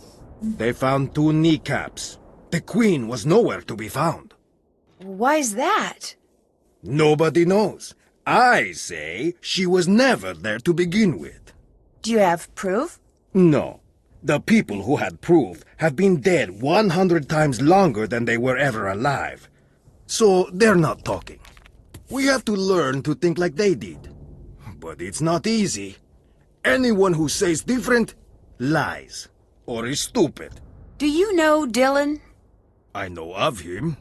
Speaker 3: They found 2 kneecaps. The queen was nowhere to be found.
Speaker 2: Why's that?
Speaker 3: Nobody knows. I say she was never there to begin with.
Speaker 2: Do you have proof?
Speaker 3: No. The people who had proof have been dead 100 times longer than they were ever alive. So they're not talking. We have to learn to think like they did. But it's not easy. Anyone who says different lies or is stupid.
Speaker 2: Do you know Dylan?
Speaker 3: I know of him.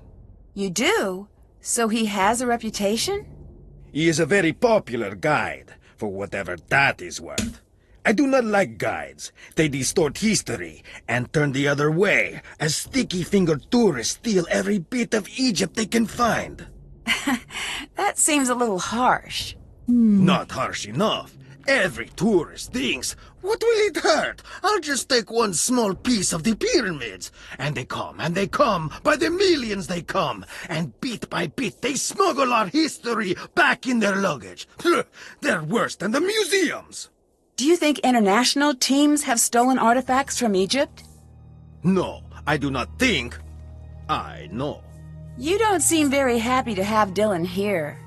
Speaker 2: You do? So he has a reputation?
Speaker 3: He is a very popular guide, for whatever that is worth. I do not like guides. They distort history and turn the other way, as sticky-fingered tourists steal every bit of Egypt they can find.
Speaker 2: That seems a little harsh.
Speaker 3: Not harsh enough. Every tourist thinks, what will it hurt? I'll just take one small piece of the pyramids. And they come, by the millions they come. And bit by bit they smuggle our history back in their luggage. They're worse than the museums.
Speaker 2: Do you think international teams have stolen artifacts from Egypt?
Speaker 3: No, I do not think. I know.
Speaker 2: You don't seem very happy to have Dylan here.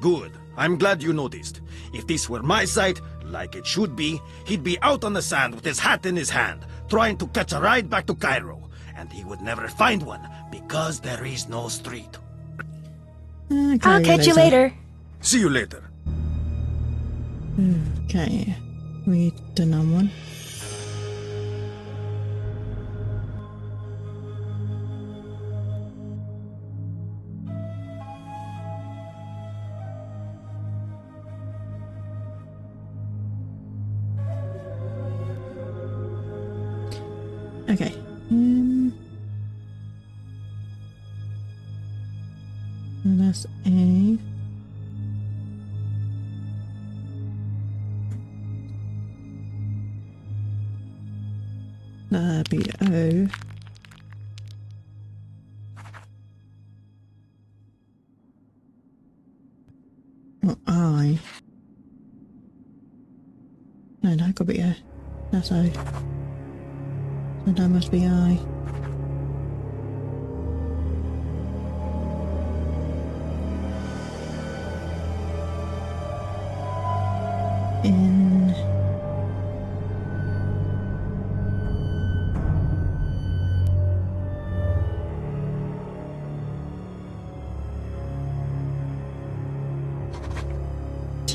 Speaker 3: Good. I'm glad you noticed. If this were my site, like it should be, he'd be out on the sand with his hat in his hand, trying to catch a ride back to Cairo. And he would never find one, because there is no street.
Speaker 4: I'll catch you later.
Speaker 3: See you later.
Speaker 1: Okay, we done on one. Okay. And that's A. That'd be O. Or I. No, that could be O. That's O. So that must be I. In. T.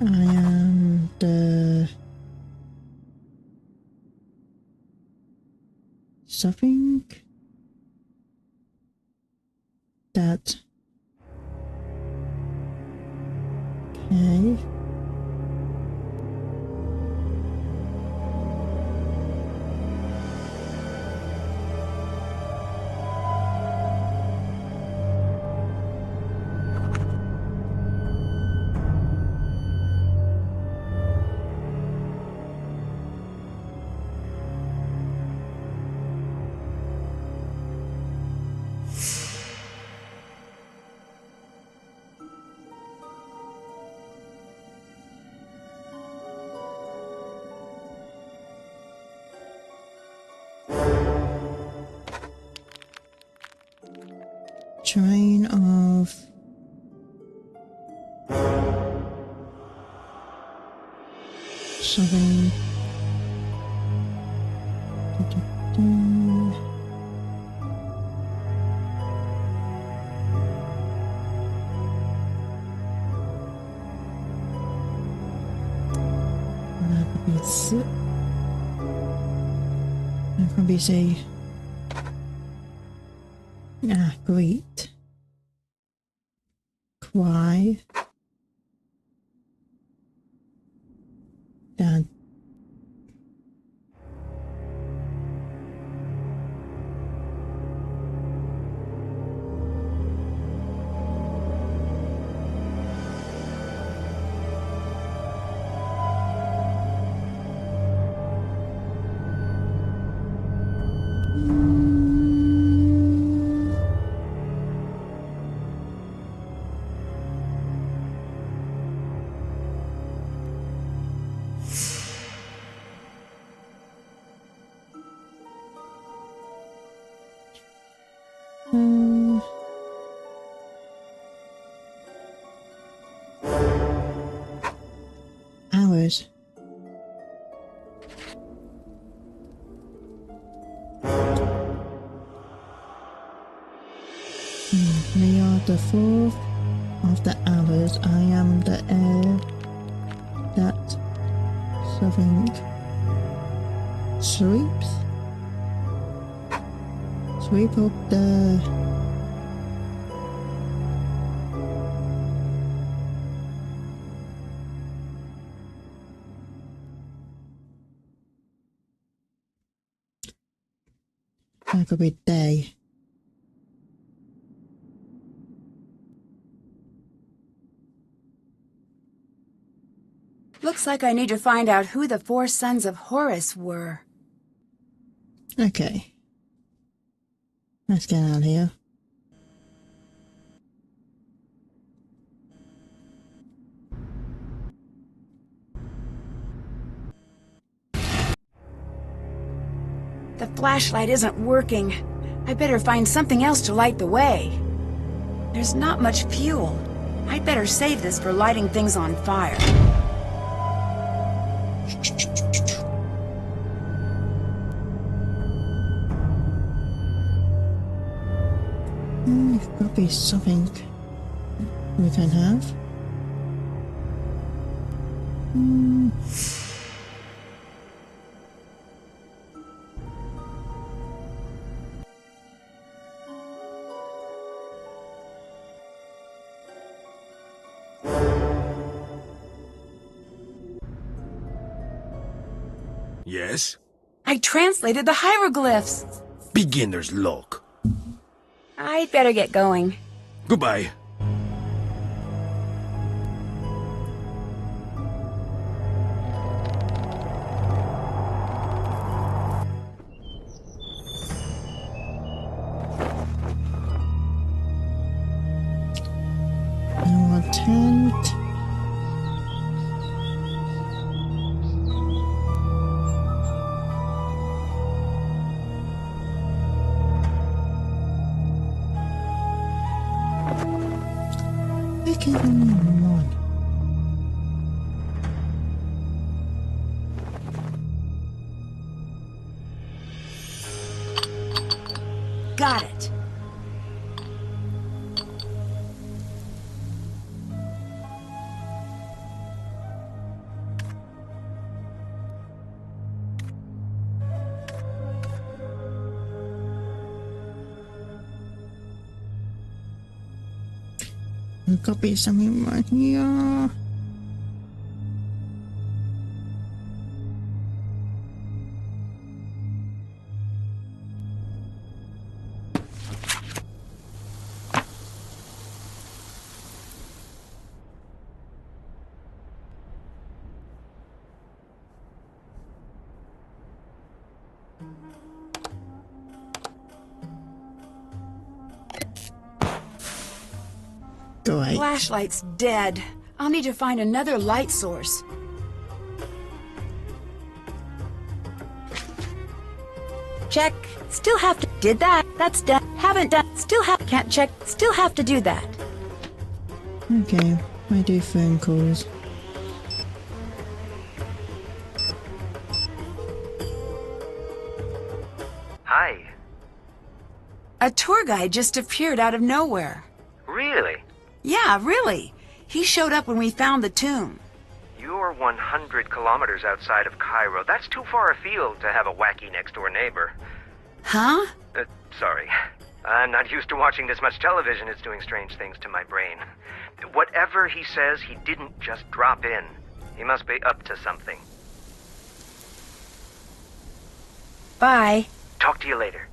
Speaker 1: I am the something that okay. Train of something. That could be say great. Cry. That hours. We are the fourth of the hours. I am the air that something sweeps. Sweep up the that could be day.
Speaker 2: Looks like I need to find out who the 4 sons of Horus were.
Speaker 1: Okay. Let's get out of here.
Speaker 2: The flashlight isn't working. I better find something else to light the way. There's not much fuel. I'd better save this for lighting things on fire.
Speaker 1: There's got to be something we can have.
Speaker 3: Yes?
Speaker 2: I translated the hieroglyphs.
Speaker 3: Beginner's luck.
Speaker 2: I'd better get going.
Speaker 3: Goodbye.
Speaker 1: Tent.
Speaker 2: Got it.
Speaker 1: There's got to be something right here. Great.
Speaker 2: Flashlight's dead. I'll need to find another light source. Check. Still have to. Did that. That's done. Haven't done. Still have. Can't check. Still have to do that.
Speaker 1: Okay, I do phone calls.
Speaker 7: Hi.
Speaker 2: A tour guide just appeared out of nowhere.
Speaker 7: Really?
Speaker 2: Yeah, really. He showed up when we found the tomb.
Speaker 7: You're 100 kilometers outside of Cairo. That's too far afield to have a wacky next-door neighbor.
Speaker 2: Huh?
Speaker 7: Sorry. I'm not used to watching this much television. It's doing strange things to my brain. Whatever he says, he didn't just drop in. He must be up to something.
Speaker 2: Bye.
Speaker 7: Talk to you later.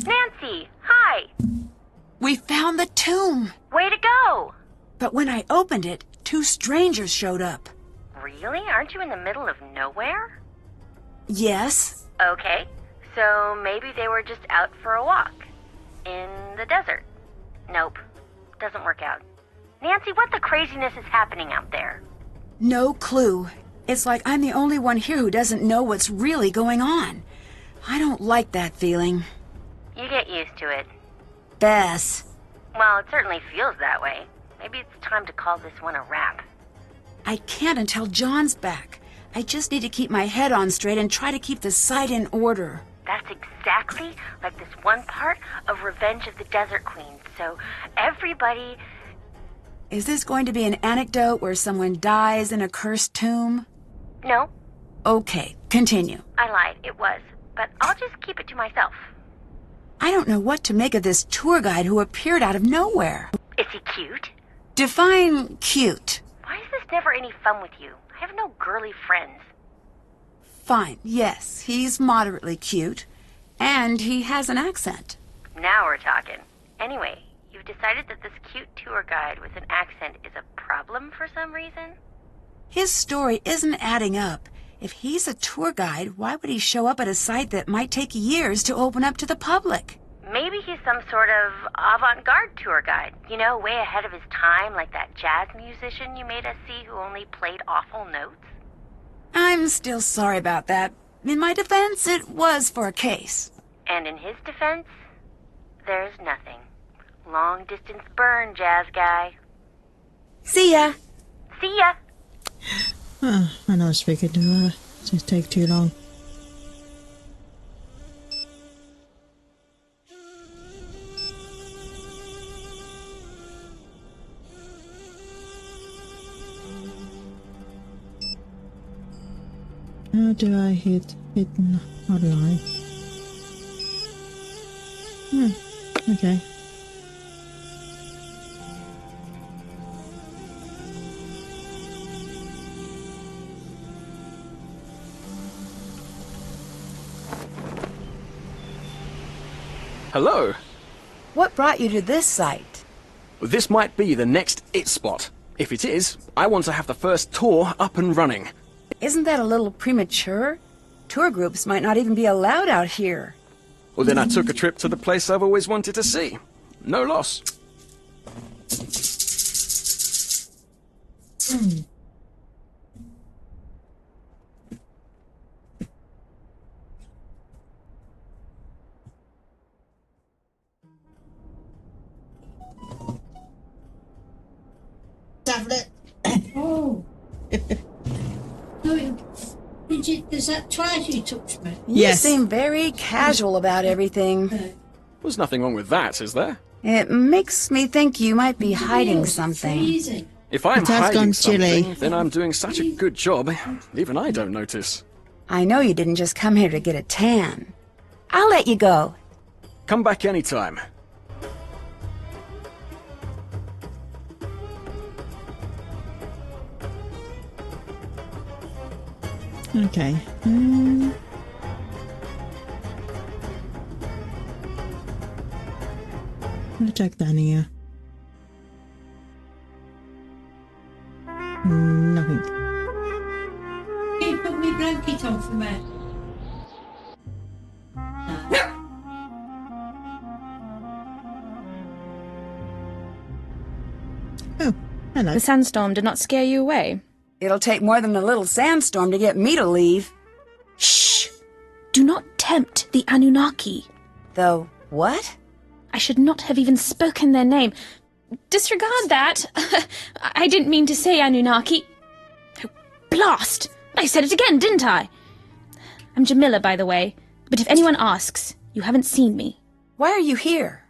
Speaker 5: Nancy, hi.
Speaker 2: We found the tomb.
Speaker 5: Way to go.
Speaker 2: But when I opened it, two strangers showed up.
Speaker 5: Really? Aren't you in the middle of nowhere?
Speaker 2: Yes.
Speaker 5: Okay, so maybe they were just out for a walk. In the desert. Nope. Doesn't work out. Nancy, what the craziness is happening out there?
Speaker 2: No clue. It's like I'm the only one here who doesn't know what's really going on. I don't like that feeling.
Speaker 5: You get used to it.
Speaker 2: Bess.
Speaker 5: Well, it certainly feels that way. Maybe it's time to call this one a wrap.
Speaker 2: I can't until John's back. I just need to keep my head on straight and try to keep the site in order.
Speaker 5: That's exactly like this one part of Revenge of the Desert Queen. So everybody...
Speaker 2: Is this going to be an anecdote where someone dies in a cursed tomb?
Speaker 5: No.
Speaker 2: Okay, continue.
Speaker 5: I lied, it was. But I'll just keep it to myself.
Speaker 2: I don't know what to make of this tour guide who appeared out of nowhere.
Speaker 5: Is he cute?
Speaker 2: Define cute.
Speaker 5: Why is this never any fun with you? I have no girly friends.
Speaker 2: Fine, yes, he's moderately cute. And he has an accent.
Speaker 5: Now we're talking. Anyway, you've decided that this cute tour guide with an accent is a problem for some reason?
Speaker 2: His story isn't adding up. If he's a tour guide, why would he show up at a site that might take years to open up to the public?
Speaker 5: Maybe he's some sort of avant-garde tour guide. You know, way ahead of his time, like that jazz musician you made us see who only played awful notes.
Speaker 2: I'm still sorry about that. In my defense, it was for a case.
Speaker 5: And in his defense, there's nothing. Long distance burn, jazz guy.
Speaker 2: See ya.
Speaker 5: See ya.
Speaker 1: I know I was speaking to her. It just take too long. How do I hit hidden hotline? Okay.
Speaker 9: Hello.
Speaker 2: What brought you to this site?
Speaker 9: This might be the next it spot. If it is, I want to have the first tour up and running.
Speaker 2: Isn't that a little premature? Tour groups might not even be allowed out here.
Speaker 9: Well, then I took a trip to the place I've always wanted to see. No loss.
Speaker 1: Tablet.
Speaker 10: Oh. Is that twice you touched me?
Speaker 2: You seem very casual about everything.
Speaker 9: There's nothing wrong with that, is there?
Speaker 2: It makes me think you might be hiding something.
Speaker 9: If I'm
Speaker 1: It has
Speaker 9: hiding
Speaker 1: gone chilly.
Speaker 9: something, then I'm doing such a good job, even I don't notice.
Speaker 2: I know you didn't just come here to get a tan. I'll let you go.
Speaker 9: Come back anytime.
Speaker 1: Okay. I'll check down here. Nothing.
Speaker 10: Can you put my blanket on for me?
Speaker 1: Oh, hello.
Speaker 11: The sandstorm did not scare you away?
Speaker 2: It'll take more than a little sandstorm to get me to leave.
Speaker 11: Shh! Do not tempt the Anunnaki.
Speaker 2: The what?
Speaker 11: I should not have even spoken their name. Disregard that. I didn't mean to say Anunnaki. Oh, blast! I said it again, didn't I? I'm Jamila, by the way. But if anyone asks, you haven't seen me.
Speaker 2: Why are you here?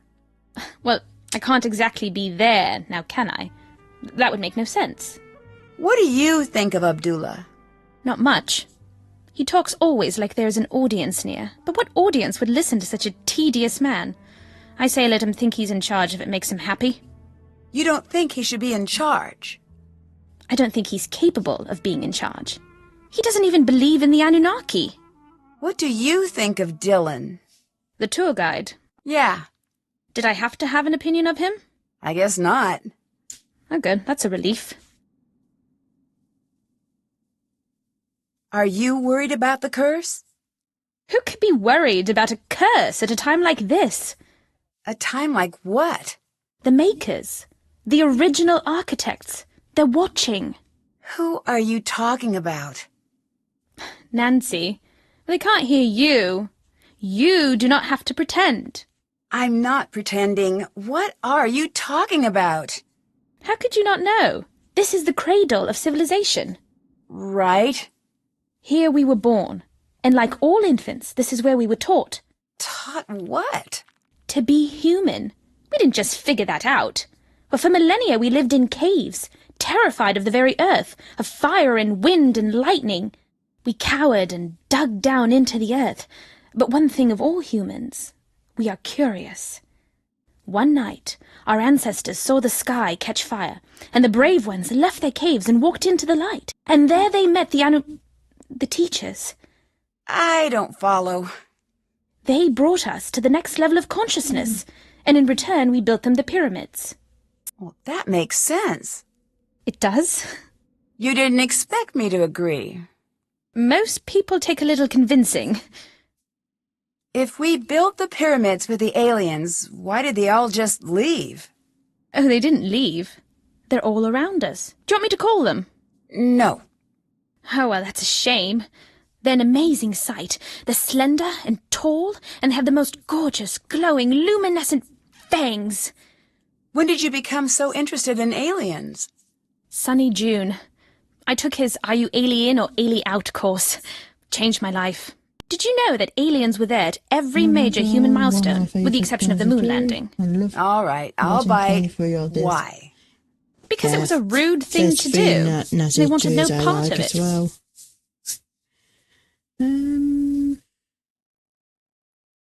Speaker 11: Well, I can't exactly be there, now can I? That would make no sense.
Speaker 2: What do you think of Abdullah?
Speaker 11: Not much. He talks always like there's an audience near. But what audience would listen to such a tedious man? I say let him think he's in charge if it makes him happy.
Speaker 2: You don't think he should be in charge?
Speaker 11: I don't think he's capable of being in charge. He doesn't even believe in the Anunnaki.
Speaker 2: What do you think of Dylan?
Speaker 11: The tour guide?
Speaker 2: Yeah.
Speaker 11: Did I have to have an opinion of him?
Speaker 2: I guess not.
Speaker 11: Oh, good. That's a relief.
Speaker 2: Are you worried about the curse?
Speaker 11: Who could be worried about a curse at a time like this?
Speaker 2: A time like what?
Speaker 11: The makers. The original architects. They're watching.
Speaker 2: Who are you talking about?
Speaker 11: Nancy, they can't hear you. You do not have to pretend.
Speaker 2: I'm not pretending. What are you talking about?
Speaker 11: How could you not know? This is the cradle of civilization.
Speaker 2: Right.
Speaker 11: Here we were born, and like all infants, this is where we were taught.
Speaker 2: Taught what?
Speaker 11: To be human. We didn't just figure that out. But for millennia we lived in caves, terrified of the very earth, of fire and wind and lightning. We cowered and dug down into the earth. But one thing of all humans, we are curious. One night, our ancestors saw the sky catch fire, and the brave ones left their caves and walked into the light. And there they met the teachers.
Speaker 2: I don't follow.
Speaker 11: They brought us to the next level of consciousness, and in return we built them the pyramids.
Speaker 2: Well, that makes sense.
Speaker 11: It does?
Speaker 2: You didn't expect me to agree.
Speaker 11: Most people take a little convincing.
Speaker 2: If we built the pyramids for the aliens, why did they all just leave?
Speaker 11: Oh, they didn't leave. They're all around us. Do you want me to call them?
Speaker 2: No.
Speaker 11: Oh, well, that's a shame. They're an amazing sight. They're slender and tall, and they have the most gorgeous, glowing, luminescent fangs.
Speaker 2: When did you become so interested in aliens?
Speaker 11: Sunny June. I took his Are You Alien or Ali Out course. Changed my life. Did you know that aliens were there at every major human milestone, with the exception of the moon landing?
Speaker 2: All right, I'll bite. Why?
Speaker 11: Because it was a rude thing to do. They wanted no part of it.
Speaker 1: Well.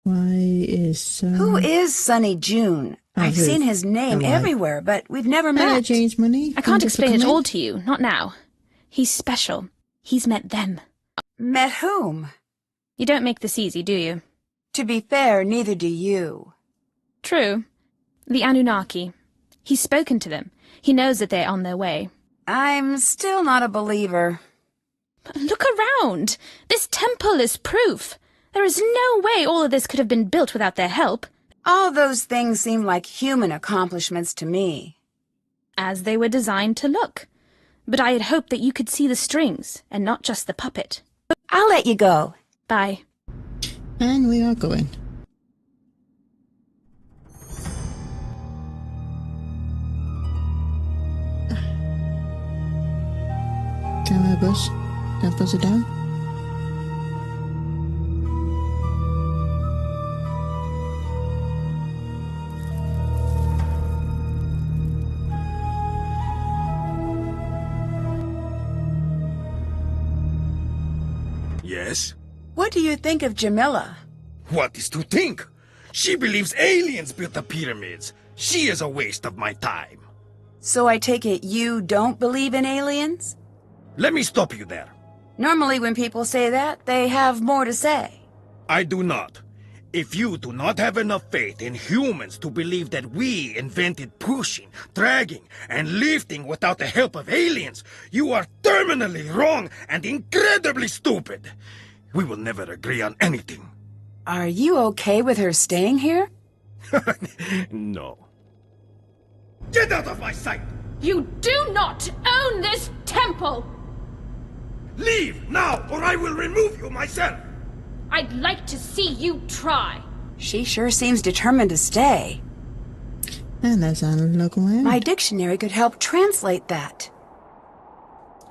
Speaker 1: Why is...
Speaker 2: Who is Sunny June? I've seen his name everywhere, but we've never met.
Speaker 1: James Money.
Speaker 11: I can't explain it all to you, not now. He's special. He's met them.
Speaker 2: Met whom?
Speaker 11: You don't make this easy, do you?
Speaker 2: To be fair, neither do you.
Speaker 11: True. The Anunnaki. He's spoken to them. He knows that they're on their way.
Speaker 2: I'm still not a believer.
Speaker 11: Look around! This temple is proof. There is no way all of this could have been built without their help.
Speaker 2: All those things seem like human accomplishments to me.
Speaker 11: As they were designed to look. But I had hoped that you could see the strings, and not just the puppet.
Speaker 2: I'll let you go.
Speaker 11: Bye.
Speaker 1: And we are going. Camera bus. That was it down.
Speaker 3: Yes?
Speaker 2: What do you think of Jamila?
Speaker 3: What is to think? She believes aliens built the pyramids. She is a waste of my time.
Speaker 2: So I take it you don't believe in aliens?
Speaker 3: Let me stop you there.
Speaker 2: Normally when people say that, they have more to say.
Speaker 3: I do not. If you do not have enough faith in humans to believe that we invented pushing, dragging, and lifting without the help of aliens, you are terminally wrong and incredibly stupid. We will never agree on anything.
Speaker 2: Are you okay with her staying here?
Speaker 3: No. Get out of my sight!
Speaker 11: You do not own this temple!
Speaker 3: Leave now, or I will remove you myself!
Speaker 11: I'd like to see you try.
Speaker 2: She sure seems determined to stay.
Speaker 1: And let's have a look around.
Speaker 2: My dictionary could help translate that.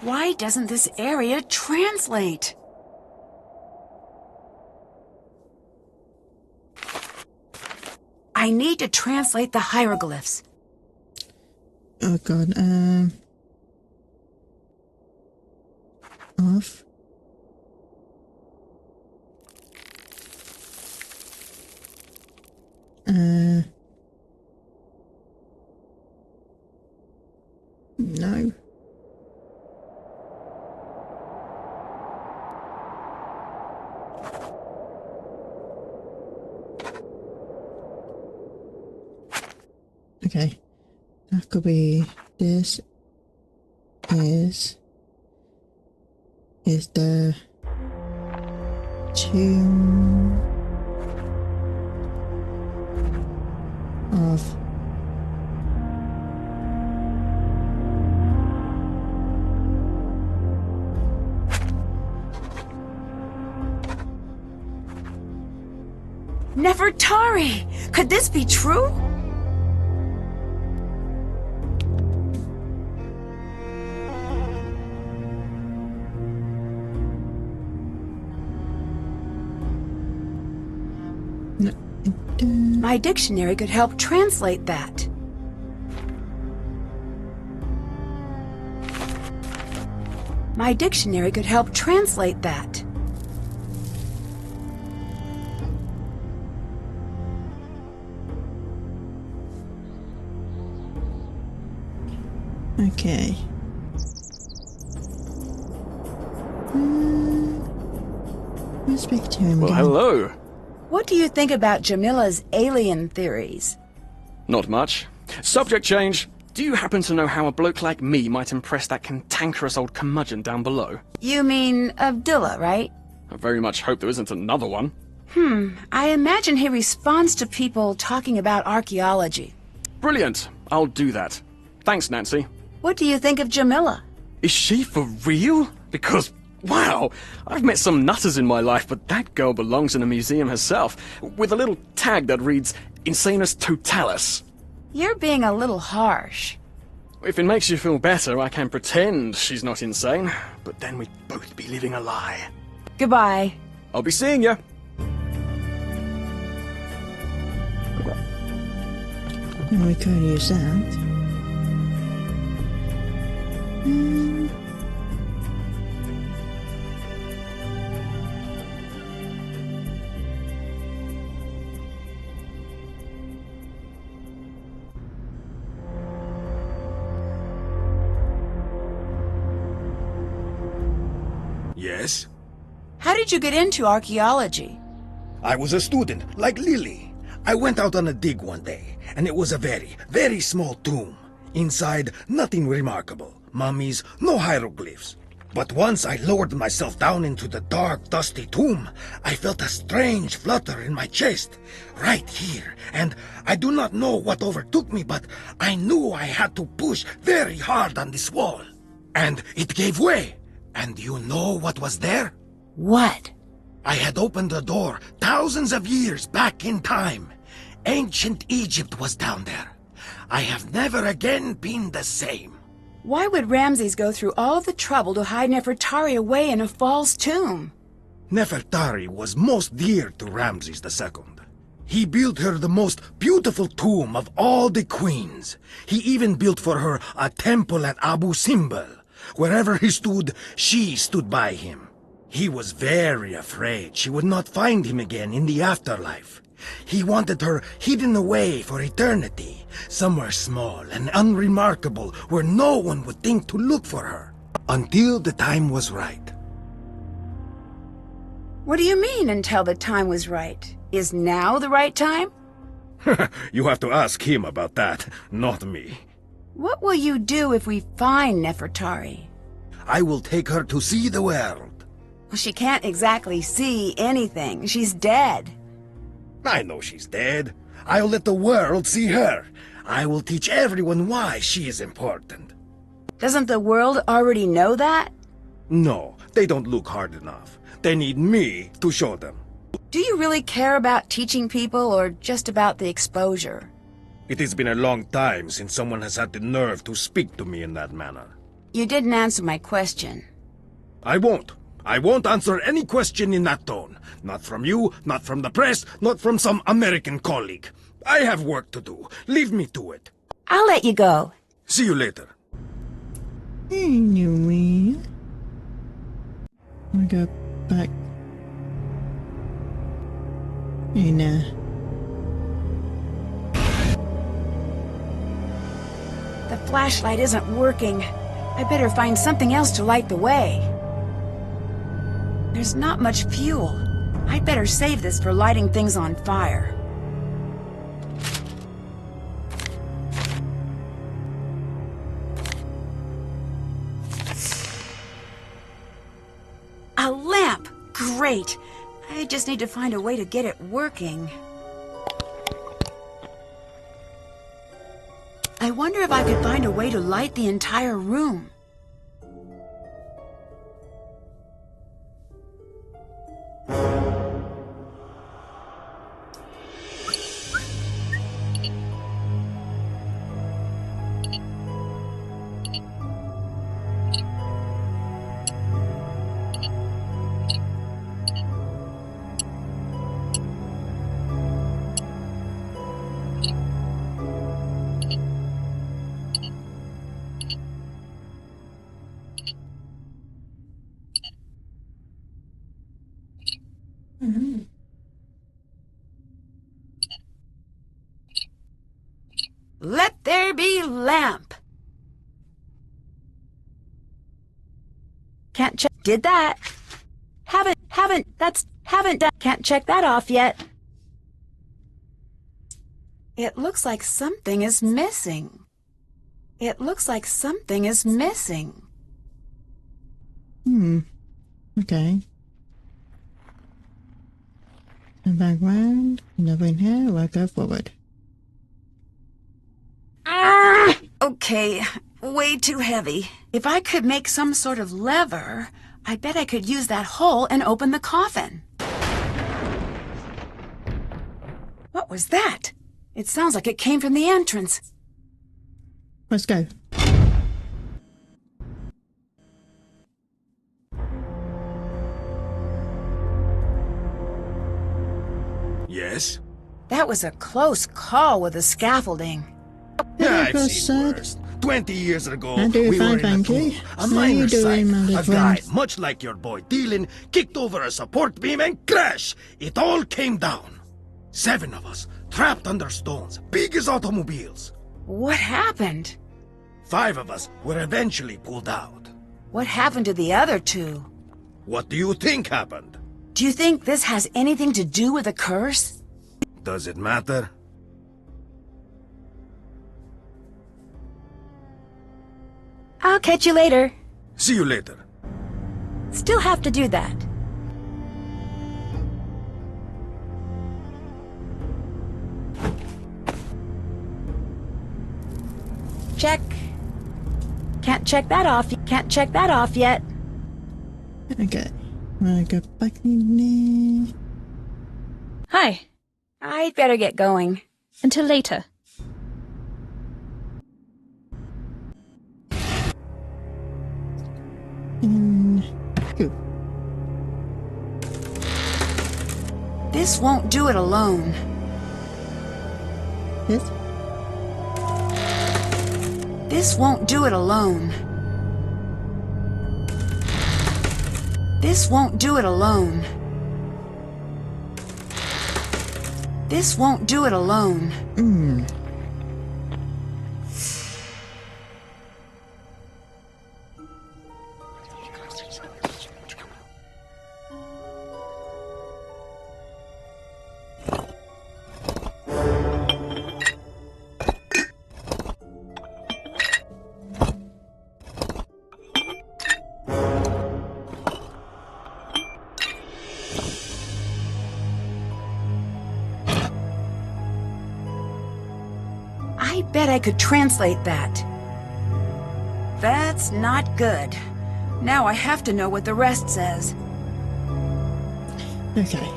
Speaker 2: Why doesn't this area translate? I need to translate the hieroglyphs.
Speaker 1: Oh god, off. No. Okay. That could be this is the tomb of
Speaker 2: Nefertari! Could this be true? My dictionary could help translate that. My dictionary could help translate that.
Speaker 1: okay. Let's speak to him
Speaker 9: Well,
Speaker 1: again.
Speaker 9: hello.
Speaker 2: What do you think about Jamila's alien theories?
Speaker 9: Not much. Subject change. Do you happen to know how a bloke like me might impress that cantankerous old curmudgeon down below?
Speaker 2: You mean Abdullah, right?
Speaker 9: I very much hope there isn't another one.
Speaker 2: I imagine he responds to people talking about archaeology.
Speaker 9: Brilliant. I'll do that. Thanks, Nancy.
Speaker 2: What do you think of Jamila?
Speaker 9: Is she for real? Because, wow, I've met some nutters in my life, but that girl belongs in a museum herself, with a little tag that reads, Insanus Totalis.
Speaker 2: You're being a little harsh.
Speaker 9: If it makes you feel better, I can pretend she's not insane, but then we'd both be living a lie.
Speaker 2: Goodbye.
Speaker 9: I'll be seeing you.
Speaker 1: And we could use that.
Speaker 3: Yes?
Speaker 2: How did you get into archaeology?
Speaker 3: I was a student, like Lily. I went out on a dig one day, and it was a very, very small tomb. Inside, nothing remarkable. Mummies, no hieroglyphs. But once I lowered myself down into the dark, dusty tomb, I felt a strange flutter in my chest, right here. And I do not know what overtook me, but I knew I had to push very hard on this wall. And it gave way. And you know what was there?
Speaker 2: What?
Speaker 3: I had opened the door thousands of years back in time. Ancient Egypt was down there. I have never again been the same.
Speaker 2: Why would Ramses go through all the trouble to hide Nefertari away in a false tomb?
Speaker 3: Nefertari was most dear to Ramses II. He built her the most beautiful tomb of all the queens. He even built for her a temple at Abu Simbel. Wherever he stood, she stood by him. He was very afraid she would not find him again in the afterlife. He wanted her hidden away for eternity, somewhere small and unremarkable where no one would think to look for her, until the time was right.
Speaker 2: What do you mean, until the time was right? Is now the right time?
Speaker 3: You have to ask him about that, not me.
Speaker 2: What will you do if we find Nefertari?
Speaker 3: I will take her to see the world.
Speaker 2: Well, she can't exactly see anything. She's dead.
Speaker 3: I know she's dead. I'll let the world see her. I will teach everyone why she is important.
Speaker 2: Doesn't the world already know that?
Speaker 3: No, they don't look hard enough. They need me to show them.
Speaker 2: Do you really care about teaching people or just about the exposure?
Speaker 3: It has been a long time since someone has had the nerve to speak to me in that manner.
Speaker 2: You didn't answer my question.
Speaker 3: I won't. I won't answer any question in that tone. Not from you, not from the press, not from some American colleague. I have work to do. Leave me to it.
Speaker 2: I'll let you go.
Speaker 3: See you later.
Speaker 1: Anyway, I go back in
Speaker 2: The flashlight isn't working. I better find something else to light the way. There's not much fuel. I'd better save this for lighting things on fire. A lamp! Great! I just need to find a way to get it working. I wonder if I could find a way to light the entire room. Let there be lamp. Can't check. Did that. Haven't done. Can't check that off yet. It looks like something is missing. It looks like something is missing.
Speaker 1: Okay. The background, nothing here, we'll go forward.
Speaker 2: Okay, way too heavy. If I could make some sort of lever, I bet I could use that hole and open the coffin. What was that? It sounds like it came from the entrance.
Speaker 1: Let's go.
Speaker 3: Yes?
Speaker 2: That was a close call with the scaffolding.
Speaker 3: Yeah,
Speaker 1: I've
Speaker 3: I've
Speaker 1: seen
Speaker 3: seen worse. 20 years ago,
Speaker 1: I'm doing
Speaker 3: we
Speaker 1: fine,
Speaker 3: were in a
Speaker 1: thank you.
Speaker 3: tomb,
Speaker 1: How
Speaker 3: a
Speaker 1: you
Speaker 3: miner
Speaker 1: doing,
Speaker 3: site.
Speaker 1: my
Speaker 3: A
Speaker 1: little
Speaker 3: guy,
Speaker 1: friend?
Speaker 3: much like your boy Dylan, kicked over a support beam and crash. It all came down. 7 of us, trapped under stones, big as automobiles.
Speaker 2: What happened?
Speaker 3: 5 of us were eventually pulled out.
Speaker 2: What happened to the other 2?
Speaker 3: What do you think happened?
Speaker 2: Do you think this has anything to do with the curse?
Speaker 3: Does it matter?
Speaker 2: I'll catch you later.
Speaker 3: See you later.
Speaker 2: Still have to do that. Check. Can't check that off. Can't check that off yet.
Speaker 1: Okay. I'll go back in there.
Speaker 11: Hi.
Speaker 2: I'd better get going.
Speaker 11: Until later.
Speaker 1: Go.
Speaker 2: This won't do it alone.
Speaker 1: This?
Speaker 2: This won't do it alone. This won't do it alone. This won't do it alone. I bet I could translate that. That's not good. Now I have to know what the rest says.
Speaker 1: Okay.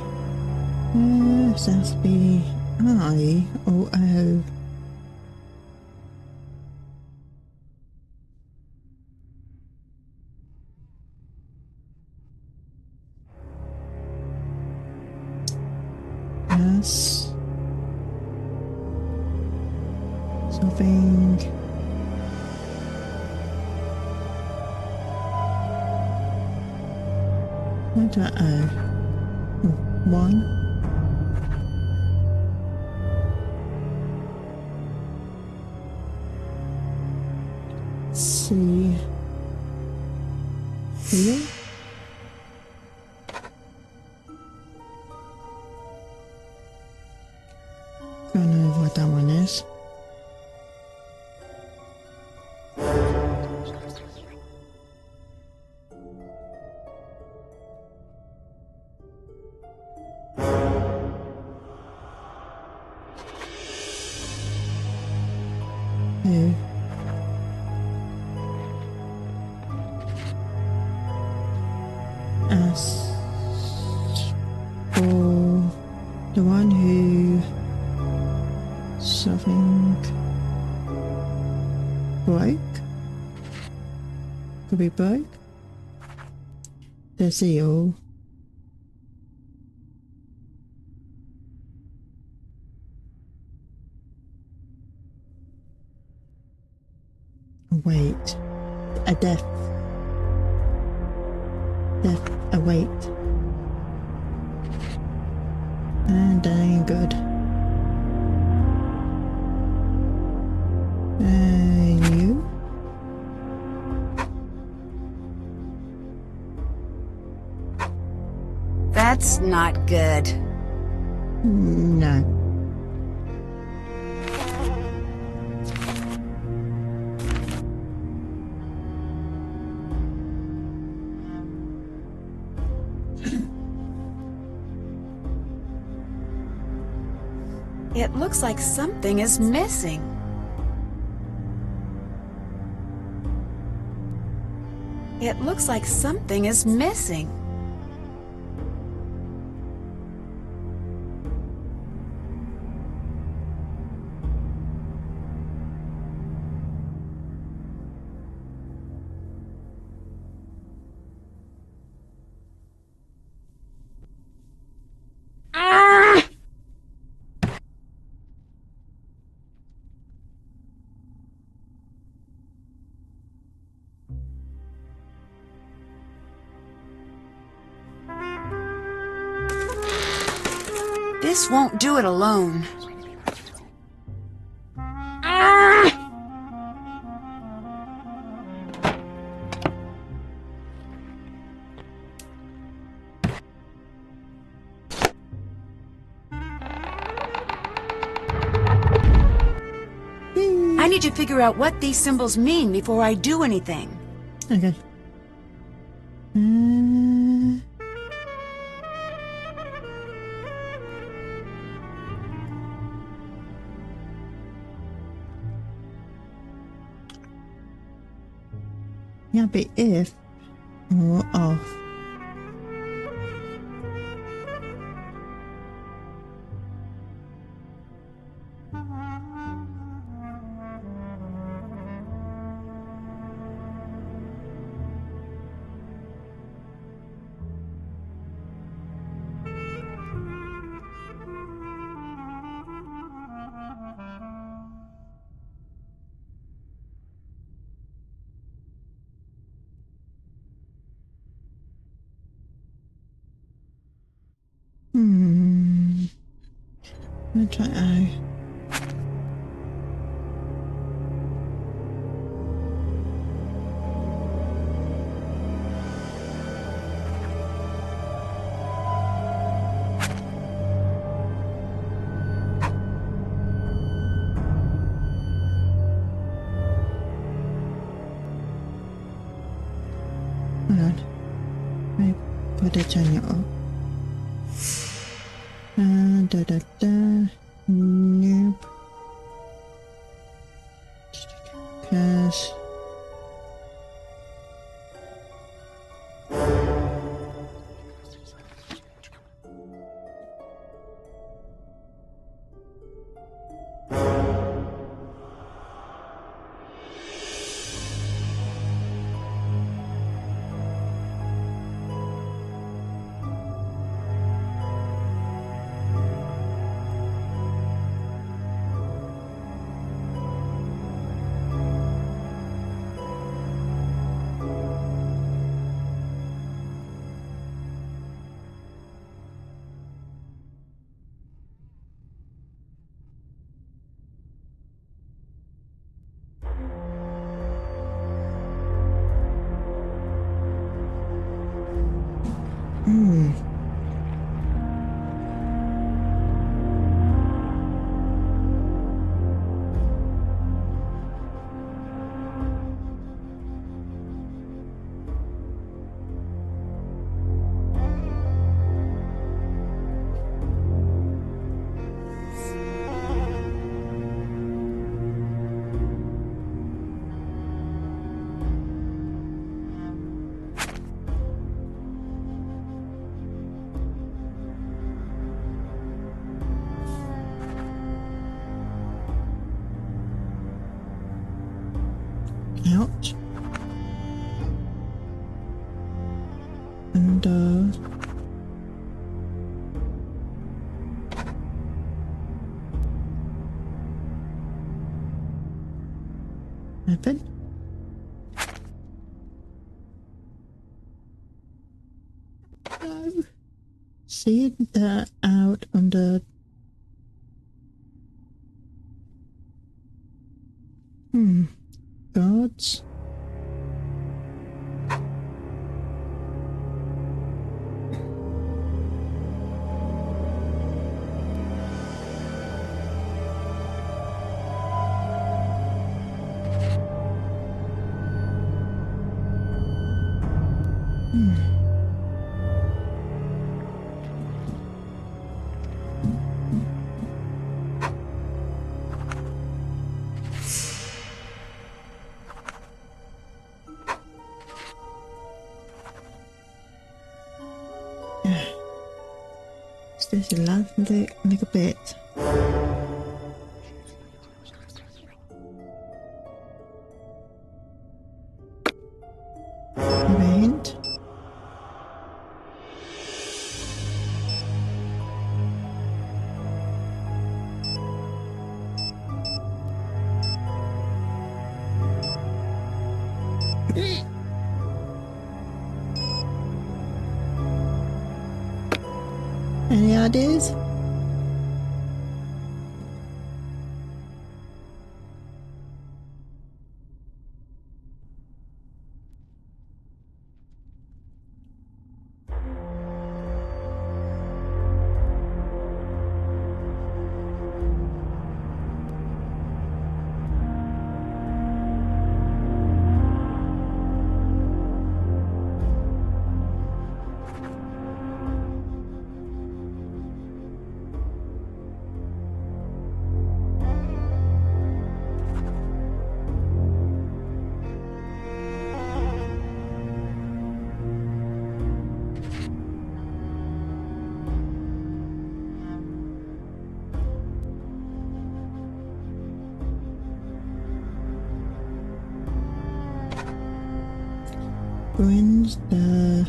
Speaker 1: Sounds be I or O. Yes. Something. What do I owe? One. See. Here. Don't know what that one is. Who? As for the one who something broke, could be broke. The seal. Wait, a death. Death await. And that ain't good. You?
Speaker 2: That's not good.
Speaker 1: No.
Speaker 2: It looks like something is missing. It looks like something is missing. This won't do it alone. I need to figure out what these symbols mean before I do anything.
Speaker 1: Okay. Yeah, but if or off. gonna try A. Hold on. Let me put a channel up. Nope. Cash. Ouch. And open. No. See that out on the gods. This is last little bit. Hint. Any ideas? When's the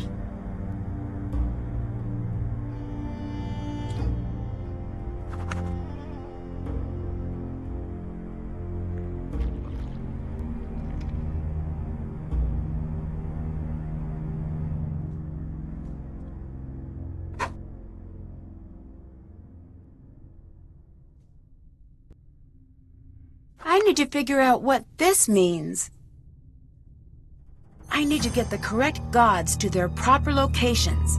Speaker 2: I need to figure out what this means. I need to get the correct gods to their proper locations.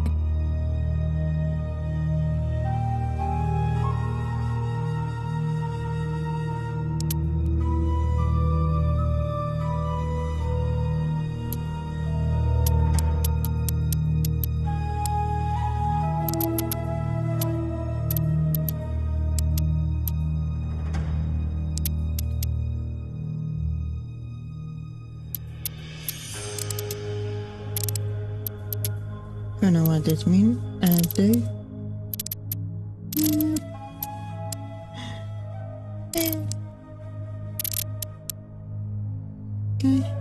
Speaker 1: I don't know what this means. Do. Okay.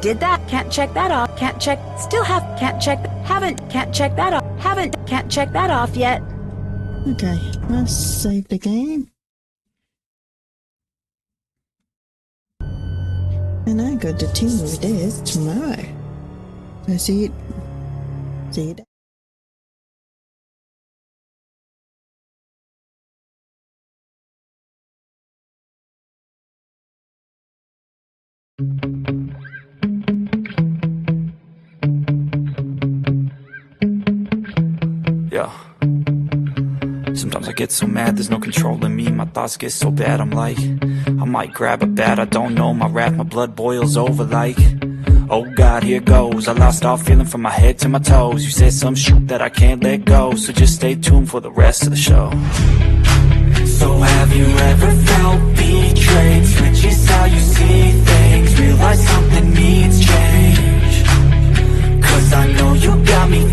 Speaker 2: Did that, can't check that off, can't check, still have, can't check, haven't, can't check that off, haven't, can't check that off yet.
Speaker 1: Okay, let's save the game. And I got to continue with this tomorrow. So see you then.
Speaker 12: Yeah. Sometimes I get so mad, there's no controlling me. My thoughts get so bad, I'm like, I might grab a bat, I don't know. My wrath, my blood boils over like, oh God, here goes. I lost all feeling from my head to my toes. You said some shit that I can't let go, so just stay tuned for the rest of the show. So have you ever felt betrayed? Switches how you see things, realize something needs change. Cause I know you got me